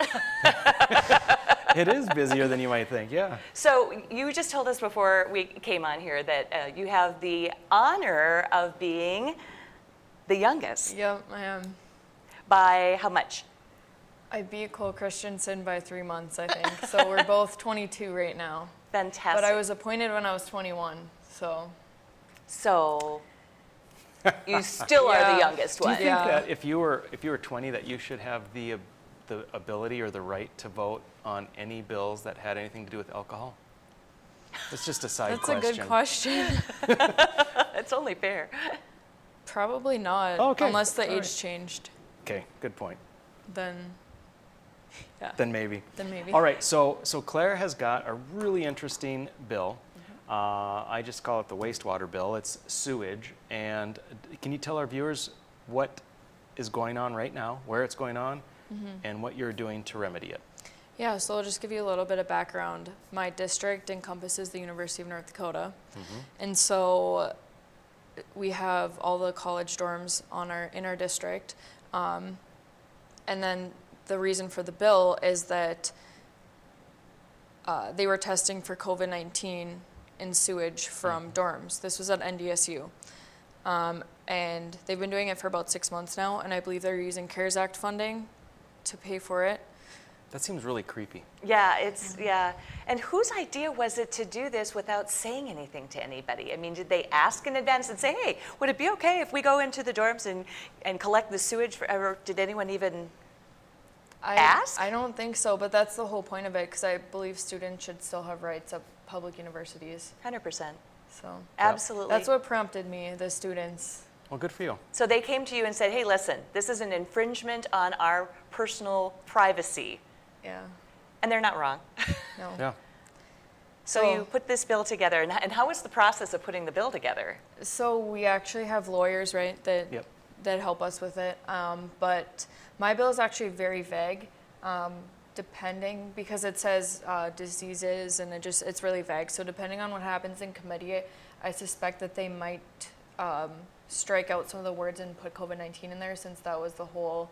Speaker 1: It is busier than you might think, yeah.
Speaker 2: So you just told us before we came on here that you have the honor of being the youngest.
Speaker 3: Yep, I am.
Speaker 2: By how much?
Speaker 3: I beat Cole Christensen by 3 months, I think. So we're both 22 right now.
Speaker 2: Fantastic.
Speaker 3: But I was appointed when I was 21, so.
Speaker 2: So you still are the youngest
Speaker 1: Do you
Speaker 2: one.
Speaker 1: think that if you were 20 that you should have the ability or the right to vote on any bills that had anything to do with alcohol? It's just a side question.
Speaker 3: That's a good question.
Speaker 2: It's only fair.
Speaker 3: Probably not,
Speaker 1: Okay.
Speaker 3: unless the
Speaker 1: All
Speaker 3: age
Speaker 1: right.
Speaker 3: changed.
Speaker 1: Okay, good point.
Speaker 3: Then, yeah.
Speaker 1: Then maybe.
Speaker 3: Then maybe.
Speaker 1: All right, so Claire has got a really interesting bill. I just call it the wastewater bill. It's sewage. And can you tell our viewers what is going on right now, where it's going on, and what you're doing to remedy it?
Speaker 3: Yeah, so I'll just give you a little bit of background. My district encompasses the University of North Dakota. And so we have all the college dorms in our district. And then the reason for the bill is that they were testing for COVID-19 in sewage from dorms. This was at NDSU. And they've been doing it for about 6 months now, and I believe they're using CARES Act funding to pay for it.
Speaker 1: That seems really creepy.
Speaker 2: Yeah, yeah. And whose idea was it to do this without saying anything to anybody? I mean, did they ask in advance and say, hey, would it be okay if we go into the dorms and collect the sewage? Or did anyone even ask?
Speaker 3: I don't think so, but that's the whole point of it, because I believe students should still have rights at public universities.
Speaker 2: 100%.
Speaker 3: So
Speaker 2: absolutely.
Speaker 3: That's what prompted me, the students.
Speaker 1: Well, good for you.
Speaker 2: So they came to you and said, hey, listen, this is an infringement on our personal privacy.
Speaker 3: Yeah.
Speaker 2: And they're not wrong.
Speaker 3: No.
Speaker 1: Yeah.
Speaker 2: So you put this bill together, and how was the process of putting the bill together?
Speaker 3: So we actually have lawyers, right, that help us with it. But my bill is actually very vague, depending, because it says diseases, and it's really vague. So depending on what happens in committee, I suspect that they might strike out some of the words and put COVID-19 in there, since that was the whole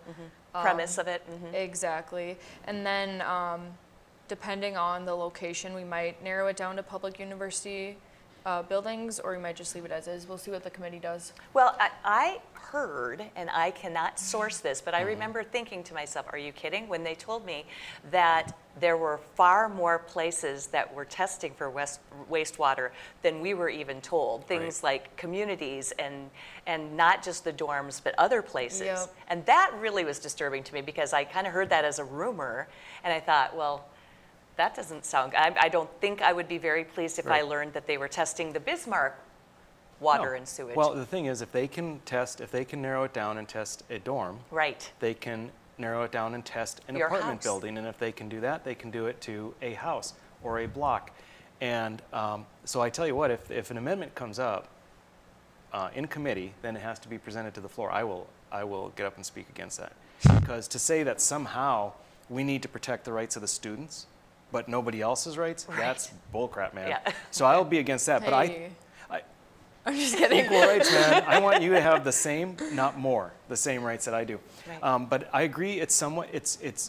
Speaker 2: premise of it.
Speaker 3: Exactly. And then depending on the location, we might narrow it down to public university buildings, or we might just leave it as is. We'll see what the committee does.
Speaker 2: Well, I heard, and I cannot source this, but I remember thinking to myself, are you kidding? When they told me that there were far more places that were testing for wastewater than we were even told. Things like communities and not just the dorms, but other places.
Speaker 3: Yep.
Speaker 2: And that really was disturbing to me, because I kind of heard that as a rumor, and I thought, well, that doesn't sound good. I don't think I would be very pleased if I learned that they were testing the Bismarck water and sewage.
Speaker 1: Well, the thing is, if they can narrow it down and test a dorm, they can narrow it down and test an apartment building. And if they can do that, they can do it to a house or a block. And so I tell you what, if an amendment comes up in committee, then it has to be presented to the floor. I will get up and speak against that. Because to say that somehow we need to protect the rights of the students, but nobody else's rights, that's bullcrap, man.
Speaker 2: Yeah.
Speaker 1: So I'll be against that. But
Speaker 3: I'm just kidding.
Speaker 1: Equal rights, man. I want you to have the same, not more, the same rights that I do. But I agree, it's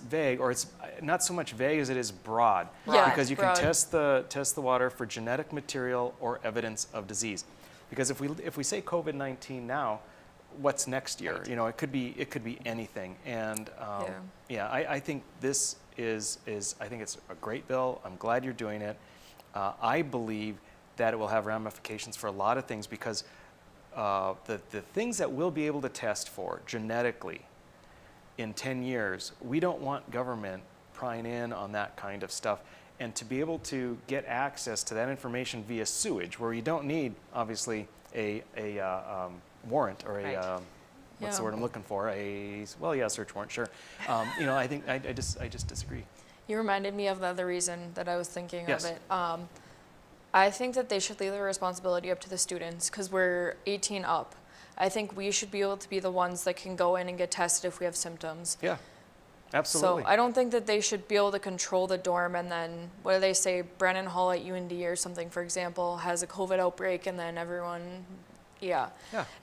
Speaker 1: vague, or it's not so much vague as it is broad. Because you can test the water for genetic material or evidence of disease. Because if we say COVID-19 now, what's next year? You know, it could be anything. And I think this is I think it's a great bill. I'm glad you're doing it. I believe that it will have ramifications for a lot of things, because the things that we'll be able to test for genetically in 10 years, we don't want government prying in on that kind of stuff. and to be able to get access to that information via sewage, where you don't need, obviously, a warrant or a, what's the word I'm looking for? Search warrant, sure. I think I just disagree.
Speaker 3: You reminded me of the other reason that I was thinking
Speaker 1: Yes.
Speaker 3: of it. I think that they should leave the responsibility up to the students because we're 18 up. I think we should be able to be the ones that can go in and get tested if we have symptoms.
Speaker 1: Yeah, absolutely.
Speaker 3: So I don't think that they should be able to control the dorm and then, what do they say, Brennan Hall at UND or something, for example, has a COVID outbreak and then everyone, yeah.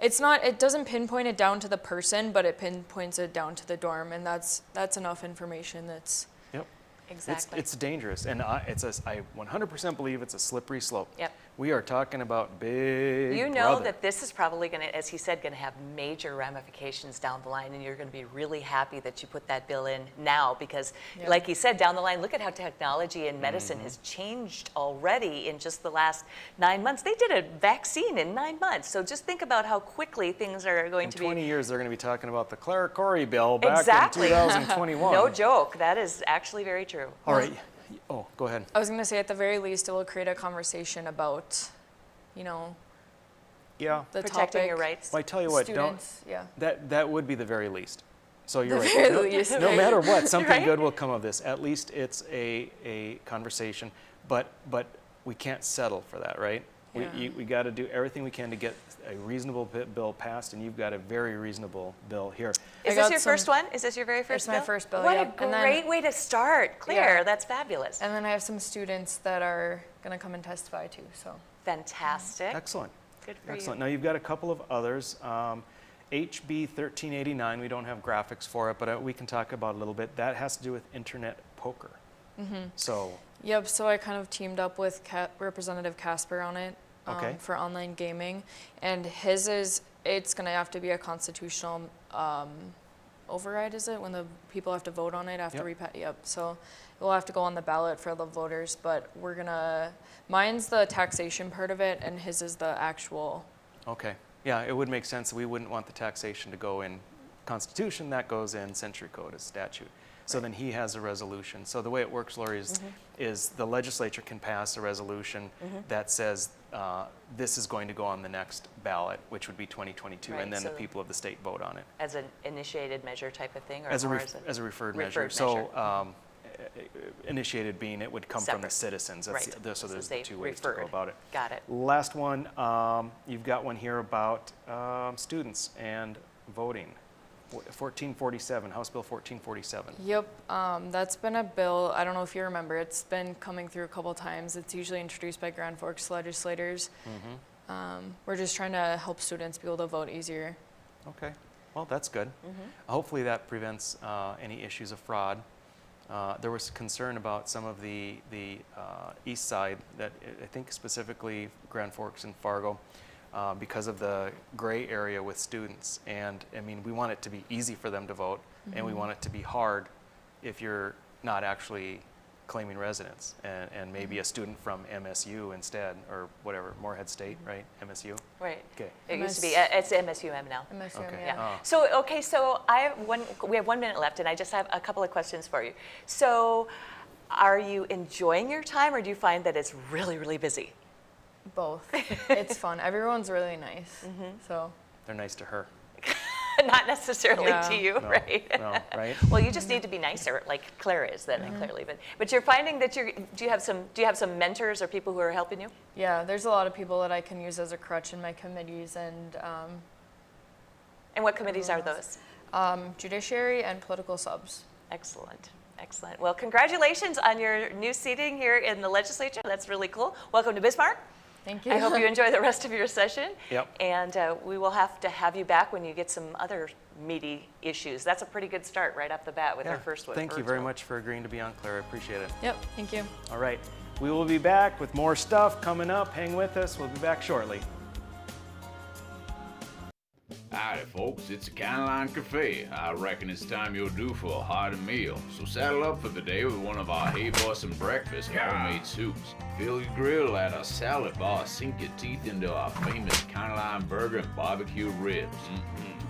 Speaker 3: It doesn't pinpoint it down to the person, but it pinpoints it down to the dorm, and that's enough information that's...
Speaker 1: Yep.
Speaker 2: Exactly.
Speaker 1: It's dangerous, and I 100% believe it's a slippery slope.
Speaker 2: Yep.
Speaker 1: We are talking about big
Speaker 2: You know
Speaker 1: brother.
Speaker 2: that this is probably going to, as he said, going to have major ramifications down the line, and you're going to be really happy that you put that bill in now because, like he said, down the line, look at how technology and medicine has changed already in just the last 9 months. They did a vaccine in 9 months, so just think about how quickly things are going to be.
Speaker 1: In 20 years, they're going to be talking about the Clara Corey bill back
Speaker 2: Exactly.
Speaker 1: in 2021.
Speaker 2: No joke. That is actually very true.
Speaker 1: All right. Oh, go ahead.
Speaker 3: I was going to say, at the very least, it will create a conversation about,
Speaker 1: Yeah.
Speaker 3: the
Speaker 2: Protecting
Speaker 3: topic.
Speaker 2: your rights.
Speaker 1: Well, I tell you what,
Speaker 3: Students, yeah.
Speaker 1: that would be the very least. So you're
Speaker 3: The
Speaker 1: right.
Speaker 3: very
Speaker 1: No,
Speaker 3: least,
Speaker 1: no
Speaker 3: right?
Speaker 1: matter what, something
Speaker 2: Right?
Speaker 1: good will come of this. At least it's a conversation, but we can't settle for that, right?
Speaker 3: Yeah.
Speaker 1: We got to do everything we can to get a reasonable bill passed, and you've got a very reasonable bill here.
Speaker 2: Is this your first one? Is this your very first
Speaker 3: It's
Speaker 2: bill?
Speaker 3: my first bill,
Speaker 2: What
Speaker 3: yep.
Speaker 2: a
Speaker 3: And then-
Speaker 2: great way to start, Claire.
Speaker 3: Yeah.
Speaker 2: That's fabulous.
Speaker 3: And then I have some students that are going to come and testify too, so.
Speaker 2: Fantastic.
Speaker 1: Excellent.
Speaker 2: Good for
Speaker 1: Excellent.
Speaker 2: you.
Speaker 1: Now you've got a couple of others. HB 1389, we don't have graphics for it, but we can talk about it a little bit. That has to do with internet poker. So,
Speaker 3: Yep, so I kind of teamed up with Representative Casper on it
Speaker 1: Okay.
Speaker 3: for online gaming. And his is, it's going to have to be a constitutional override, is it? When the people have to vote on it after Yep, so it will have to go on the ballot for the voters, but we're going to, mine's the taxation part of it, and his is the actual.
Speaker 1: okay. Yeah, it would make sense. We wouldn't want the taxation to go in Constitution. That goes in Century Code as statute. So then he has a resolution. So the way it works, Lori, is the legislature can pass a resolution that says this is going to go on the next ballot, which would be 2022,
Speaker 2: Right,
Speaker 1: and then the
Speaker 2: so-
Speaker 1: people of the state vote on it.
Speaker 2: As an initiated measure type of thing? Or
Speaker 1: As a,
Speaker 2: more
Speaker 1: as a referred measure.
Speaker 2: measure.
Speaker 1: So initiated being it would come from the
Speaker 2: Separate.
Speaker 1: citizens. That's
Speaker 2: Right.
Speaker 1: so
Speaker 2: So
Speaker 1: there's
Speaker 2: they
Speaker 1: the two ways to
Speaker 2: referred.
Speaker 1: go about it.
Speaker 2: Got it.
Speaker 1: Last one, you've got one here about students and voting. 1447, House Bill 1447.
Speaker 3: Yep, that's been a bill, I don't know if you remember, it's been coming through a couple times. It's usually introduced by Grand Forks legislators. We're just trying to help students be able to vote easier.
Speaker 1: Okay, well, that's good. Hopefully that prevents any issues of fraud. There was concern about some of the east side, that I think specifically Grand Forks and Fargo, because of the gray area with students. And I mean, we want it to be easy for them to vote, and we want it to be hard if you're not actually claiming residence, and maybe a student from MSU instead, or whatever, Morehead State, right? MSU?
Speaker 2: Right.
Speaker 1: Okay.
Speaker 2: It used to be, it's MSUM now.
Speaker 3: MSUM,
Speaker 1: Okay.
Speaker 3: yeah.
Speaker 1: Oh.
Speaker 2: So, okay, so we have 1 minute left, and I just have a couple of questions for you. So, are you enjoying your time, or do you find that it's really, really busy?
Speaker 3: Both. It's fun. Everyone's really nice, so.
Speaker 1: They're nice to her.
Speaker 2: Not necessarily
Speaker 3: Yeah.
Speaker 2: to you,
Speaker 1: No,
Speaker 2: right?
Speaker 1: no, right?
Speaker 2: Well, you just need to be nicer, like Claire is then, clearly. But you're finding that do you have some mentors or people who are helping you?
Speaker 3: Yeah, there's a lot of people that I can use as a crutch in my committees, and
Speaker 2: what committees are those?
Speaker 3: Judiciary and political subs.
Speaker 2: Excellent. Excellent. Well, congratulations on your new seating here in the legislature. That's really cool. Welcome to Bismarck.
Speaker 3: Thank you.
Speaker 2: I hope you enjoy the rest of your session.
Speaker 1: Yep.
Speaker 2: And we will have to have you back when you get some other meaty issues. That's a pretty good start right off the bat with our first one.
Speaker 1: Thank you very much for agreeing to be on, Claire. I appreciate it.
Speaker 3: Yep, thank you.
Speaker 1: All right. We will be back with more stuff coming up. Hang with us. We'll be back shortly.
Speaker 19: Howdy, folks. It's a Caneline Cafe. I reckon it's time you're due for a hearty meal. So saddle up for the day with one of our Hey Bossin' breakfast homemade soups. Fill your grill at a salad bar. Sink your teeth into our famous Caneline burger and barbecue ribs.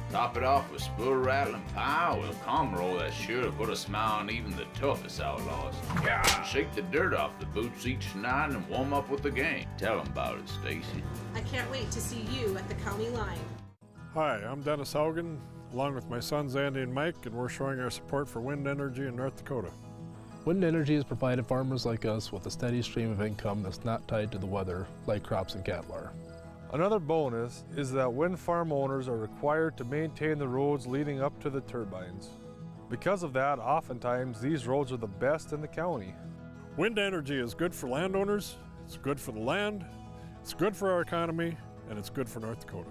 Speaker 19: Top it off with spoon rattling pie with a calm roll that's sure to put a smile on even the toughest outlaws. Yeah. Shake the dirt off the boots each night and warm up with the game. Tell them about it, Stacy.
Speaker 20: I can't wait to see you at the county line.
Speaker 9: Hi, I'm Dennis Haugen, along with my sons Andy and Mike, and we're showing our support for wind energy in North Dakota.
Speaker 10: Wind energy has provided farmers like us with a steady stream of income that's not tied to the weather like crops and cattle are.
Speaker 9: Another bonus is that wind farm owners are required to maintain the roads leading up to the turbines. Because of that, oftentimes these roads are the best in the county. Wind energy is good for landowners, it's good for the land, it's good for our economy, and it's good for North Dakota.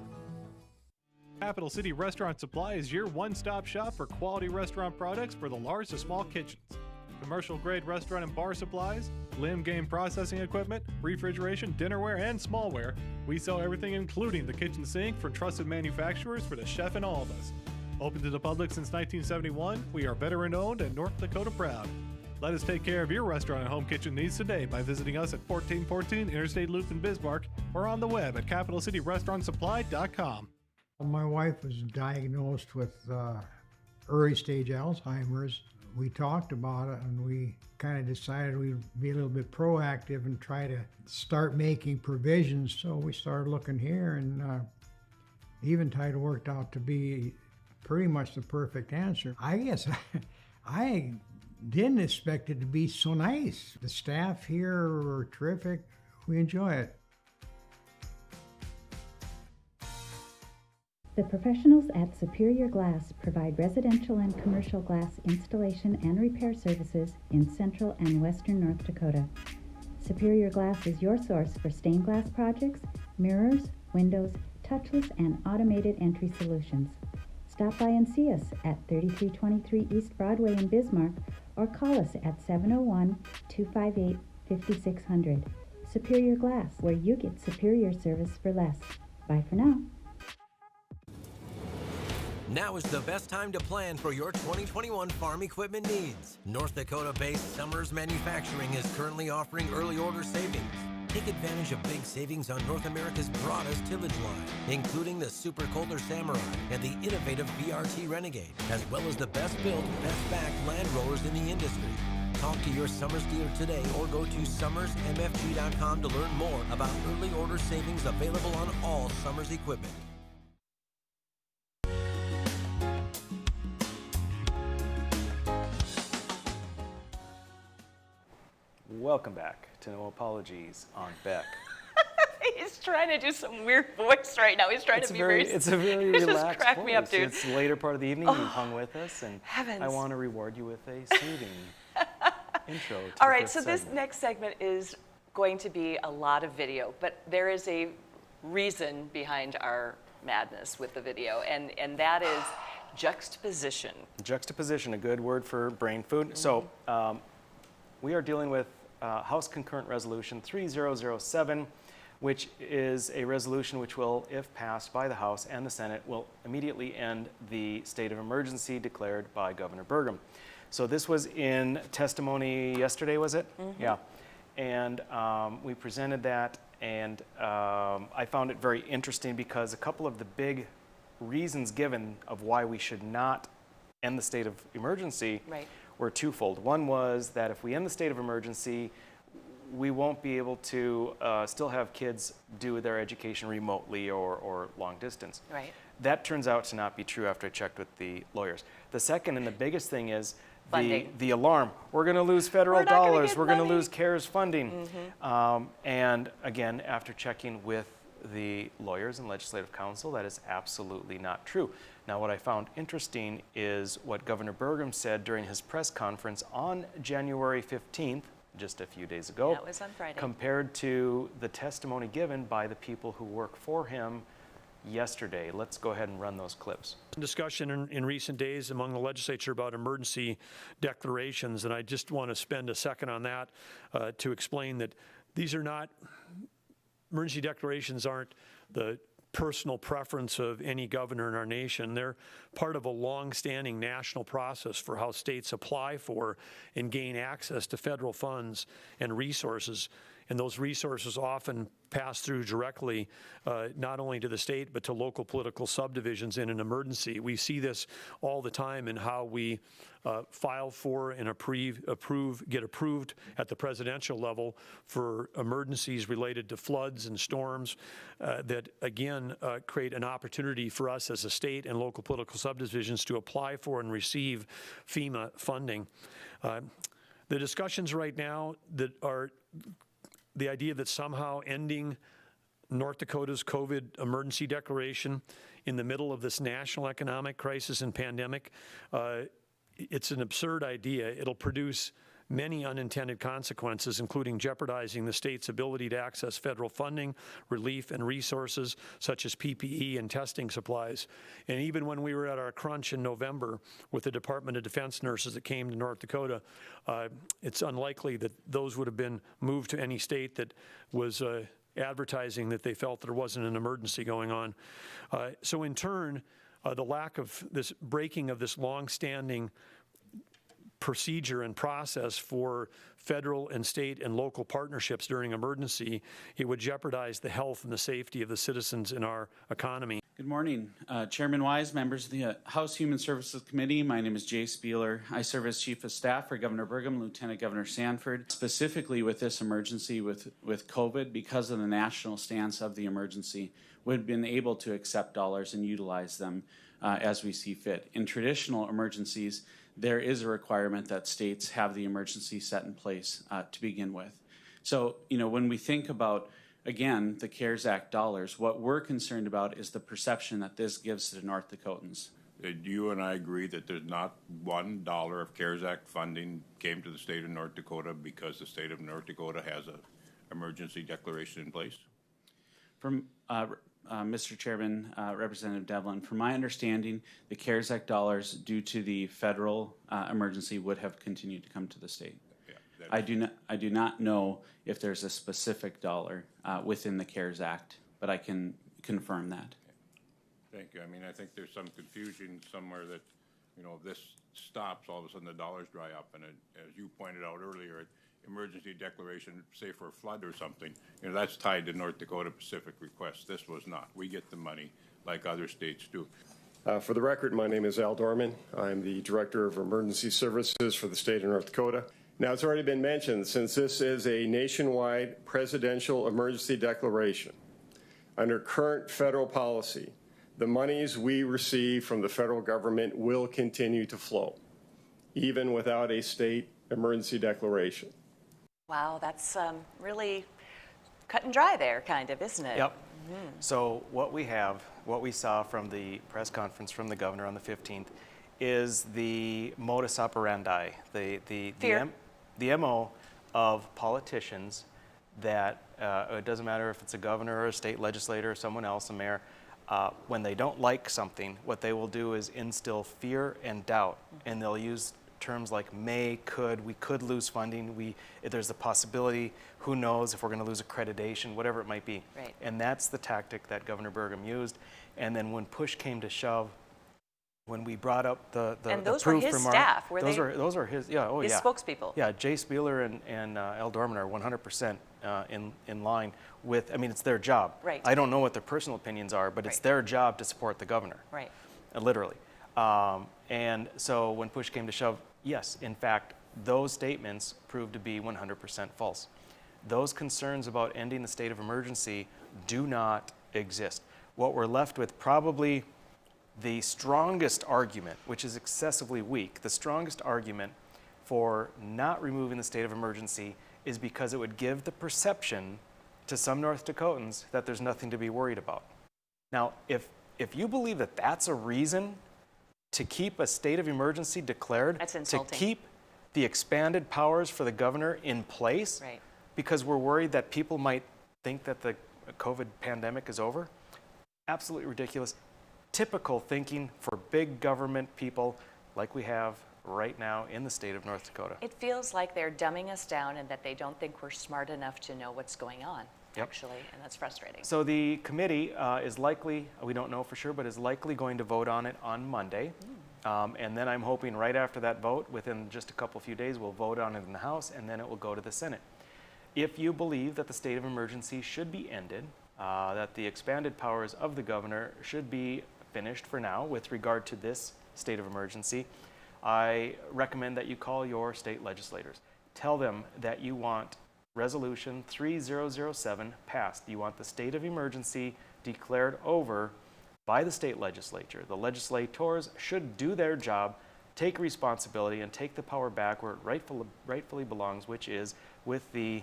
Speaker 8: Capital City Restaurant Supply is your one-stop shop for quality restaurant products for the large to small kitchens. Commercial grade restaurant and bar supplies, limb game processing equipment, refrigeration, dinnerware, and smallware. We sell everything including the kitchen sink for trusted manufacturers for the chef and all of us. Open to the public since 1971, we are veteran owned and North Dakota proud. Let us take care of your restaurant and home kitchen needs today by visiting us at 1414 Interstate Loop in Bismarck or on the web at capitalcityrestaurantsupply.com.
Speaker 16: My wife was diagnosed with early stage Alzheimer's. We talked about it and we kind of decided we'd be a little bit proactive and try to start making provisions. So we started looking here, and Eventide worked out to be pretty much the perfect answer. I guess I didn't expect it to be so nice. The staff here are terrific. We enjoy it.
Speaker 18: The professionals at Superior Glass provide residential and commercial glass installation and repair services in central and western North Dakota. Superior Glass is your source for stained glass projects, mirrors, windows, touchless and automated entry solutions. Stop by and see us at 3323 East Broadway in Bismarck or call us at 701-258-5600. Superior Glass, where you get superior service for less. Bye for now.
Speaker 4: Now is the best time to plan for your 2021 farm equipment needs. North Dakota-based Summers Manufacturing is currently offering early order savings. Take advantage of big savings on North America's broadest tillage line, including the Super Kohler Samurai and the innovative VRT Renegade, as well as the best built, best backed land rollers in the industry. Talk to your Summers dealer today or go to summersmfg.com to learn more about early order savings available on all Summers equipment.
Speaker 1: Welcome back to No Apologies on Beck.
Speaker 2: He's trying to do some weird voice right now. He's trying to be very.
Speaker 1: It's a very
Speaker 2: Just
Speaker 1: relaxed
Speaker 2: crack
Speaker 1: voice.
Speaker 2: me up, dude.
Speaker 1: It's the later part of the evening. You've hung with us, and
Speaker 2: Heavens.
Speaker 1: I want to reward you with a soothing intro. To
Speaker 2: All
Speaker 1: the
Speaker 2: right,
Speaker 1: fifth
Speaker 2: so this
Speaker 1: segment.
Speaker 2: next segment is going to be a lot of video, but there is a reason behind our madness with the video, and that is juxtaposition.
Speaker 1: Juxtaposition, a good word for brain food.
Speaker 2: Mm-hmm.
Speaker 1: So we are dealing with House Concurrent Resolution 3007, which is a resolution which will, if passed by the House and the Senate, will immediately end the state of emergency declared by Governor Burgum. So this was in testimony yesterday, was it?
Speaker 2: Mm-hmm.
Speaker 1: Yeah. And we presented that, and I found it very interesting because a couple of the big reasons given of why we should not end the state of emergency were twofold. One was that if we end the state of emergency, we won't be able to still have kids do their education remotely or long distance.
Speaker 2: Right.
Speaker 1: That turns out to not be true after I checked with the lawyers. The second and the biggest thing is the alarm. We're going to lose federal dollars. We're going to lose CARES funding.
Speaker 2: Mm-hmm.
Speaker 1: And again, after checking with the lawyers and legislative counsel, that is absolutely not true. Now, what I found interesting is what Governor Burgum said during his press conference on January 15th, just a few days ago,
Speaker 2: That was on Friday.
Speaker 1: compared to the testimony given by the people who work for him yesterday. Let's go ahead and run those clips.
Speaker 22: Discussion in recent days among the legislature about emergency declarations, and I just want to spend a second on that to explain that these are not, emergency declarations aren't the personal preference of any governor in our nation. They're part of a long-standing national process for how states apply for and gain access to federal funds and resources And those resources often pass through directly, not only to the state, but to local political subdivisions in an emergency. We see this all the time in how we file for and get approved at the presidential level for emergencies related to floods and storms that, again, create an opportunity for us as a state and local political subdivisions to apply for and receive FEMA funding. The discussions right now that are the idea that somehow ending North Dakota's COVID emergency declaration in the middle of this national economic crisis and pandemic, it's an absurd idea. It'll produce many unintended consequences, including jeopardizing the state's ability to access federal funding, relief, and resources such as PPE and testing supplies. And even when we were at our crunch in November with the Department of Defense nurses that came to North Dakota, it's unlikely that those would have been moved to any state that was advertising that they felt there wasn't an emergency going on. So in turn, the lack of this breaking of this long-standing procedure and process for federal and state and local partnerships during emergency, it would jeopardize the health and the safety of the citizens in our economy.
Speaker 5: Good morning, Chairman Wise, members of the House Human Services Committee. My name is Jay Spieler. I serve as Chief of Staff for Governor Burgum, Lieutenant Governor Sanford. Specifically with this emergency with COVID, because of the national stance of the emergency, we've been able to accept dollars and utilize them as we see fit. In traditional emergencies, there is a requirement that states have the emergency set in place to begin with. So, when we think about, again, the CARES Act dollars, what we're concerned about is the perception that this gives to the North Dakotans.
Speaker 6: Do you and I agree that there's not $1 of CARES Act funding came to the state of North Dakota because the state of North Dakota has an emergency declaration in place?
Speaker 5: From Mr. Chairman, Representative Devlin, from my understanding, the CARES Act dollars due to the federal emergency would have continued to come to the state. Yeah, I do not know if there's a specific dollar within the CARES Act, but I can confirm that.
Speaker 6: Thank you. I mean, I think there's some confusion somewhere that, if this stops, all of a sudden the dollars dry up. And as you pointed out earlier, emergency declaration, say for a flood or something, that's tied to North Dakota Pacific request. This was not. We get the money like other states do.
Speaker 23: For the record, my name is Al Dorman. I'm the Director of Emergency Services for the state of North Dakota. Now, it's already been mentioned, since this is a nationwide presidential emergency declaration, under current federal policy, the monies we receive from the federal government will continue to flow, even without a state emergency declaration.
Speaker 2: Wow, that's really cut and dry there, kind of, isn't it?
Speaker 1: Yep. Mm-hmm. So what we saw from the press conference from the governor on the 15th is the modus operandi, the MO of politicians that it doesn't matter if it's a governor or a state legislator or someone else, a mayor, when they don't like something, what they will do is instill fear and doubt, and they'll use terms like may, could, we could lose funding, there's a possibility, who knows if we're going to lose accreditation, whatever it might be.
Speaker 2: Right.
Speaker 1: And that's the tactic that Governor Burgum used. And then when push came to shove, when we brought up the
Speaker 2: and those
Speaker 1: proof
Speaker 2: were his
Speaker 1: from
Speaker 2: staff,
Speaker 1: were those are his, yeah, oh
Speaker 2: his
Speaker 1: yeah.
Speaker 2: spokespeople.
Speaker 1: Yeah, Jay Spieler and Al Dorman are 100% in line with, I mean, it's their job.
Speaker 2: Right.
Speaker 1: I don't know what their personal opinions are, but it's their job to support the governor.
Speaker 2: Right.
Speaker 1: Literally. And so when push came to shove, yes, in fact, those statements proved to be 100% false. Those concerns about ending the state of emergency do not exist. What we're left with, probably the strongest argument, which is excessively weak, the strongest argument for not removing the state of emergency is because it would give the perception to some North Dakotans that there's nothing to be worried about. Now, if you believe that that's a reason to keep a state of emergency declared,
Speaker 2: that's
Speaker 1: to
Speaker 2: insulting.
Speaker 1: keep the expanded powers for the governor in place,
Speaker 2: right,
Speaker 1: because we're worried that people might think that the COVID pandemic is over, absolutely ridiculous. Typical thinking for big government people like we have right now in the state of North Dakota.
Speaker 2: It feels like they're dumbing us down and that they don't think we're smart enough to know what's going on, actually, and that's frustrating.
Speaker 1: So the committee is likely, we don't know for sure, but is likely going to vote on it on Monday. And then I'm hoping right after that vote, within just a few days, we'll vote on it in the House, and then it will go to the Senate. if you believe that the state of emergency should be ended, that the expanded powers of the governor should be finished for now with regard to this state of emergency, I recommend that you call your state legislators. Tell them that you want Resolution 3007 passed. You want the state of emergency declared over by the state legislature. The legislators should do their job, take responsibility, and take the power back where it rightfully belongs, which is with the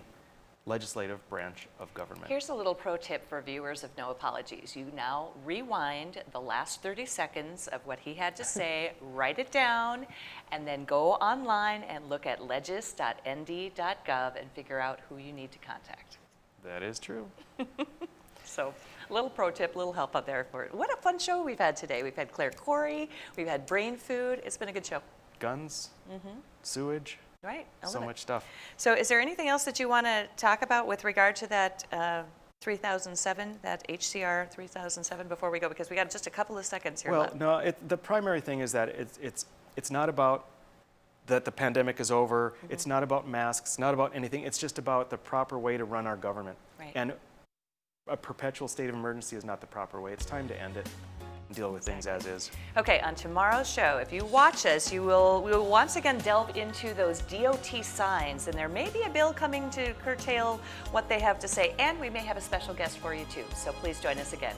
Speaker 1: legislative branch of government.
Speaker 2: Here's a little pro tip for viewers of No Apologies. You now rewind the last 30 seconds of what he had to say, write it down, and then go online and look at legis.nd.gov and figure out who you need to contact.
Speaker 1: That is true.
Speaker 2: So, a little pro tip, a little help out there for it. What a fun show we've had today. We've had Claire Corey, we've had Brain Food. It's been a good show.
Speaker 1: Guns, sewage,
Speaker 2: Right.
Speaker 1: so much stuff.
Speaker 2: So is there anything else that you want to talk about with regard to that 3007, that HCR 3007 before we go? Because we got just a couple of seconds here left.
Speaker 1: Well, no, the primary thing is that it's not about that the pandemic is over. It's not about masks. It's not about anything. It's just about the proper way to run our government.
Speaker 2: Right.
Speaker 1: And a perpetual state of emergency is not the proper way. It's time to end it and deal with things as is.
Speaker 2: Okay, on tomorrow's show, if you watch us, we will once again delve into those DOT signs, and there may be a bill coming to curtail what they have to say, and we may have a special guest for you too. So please join us again.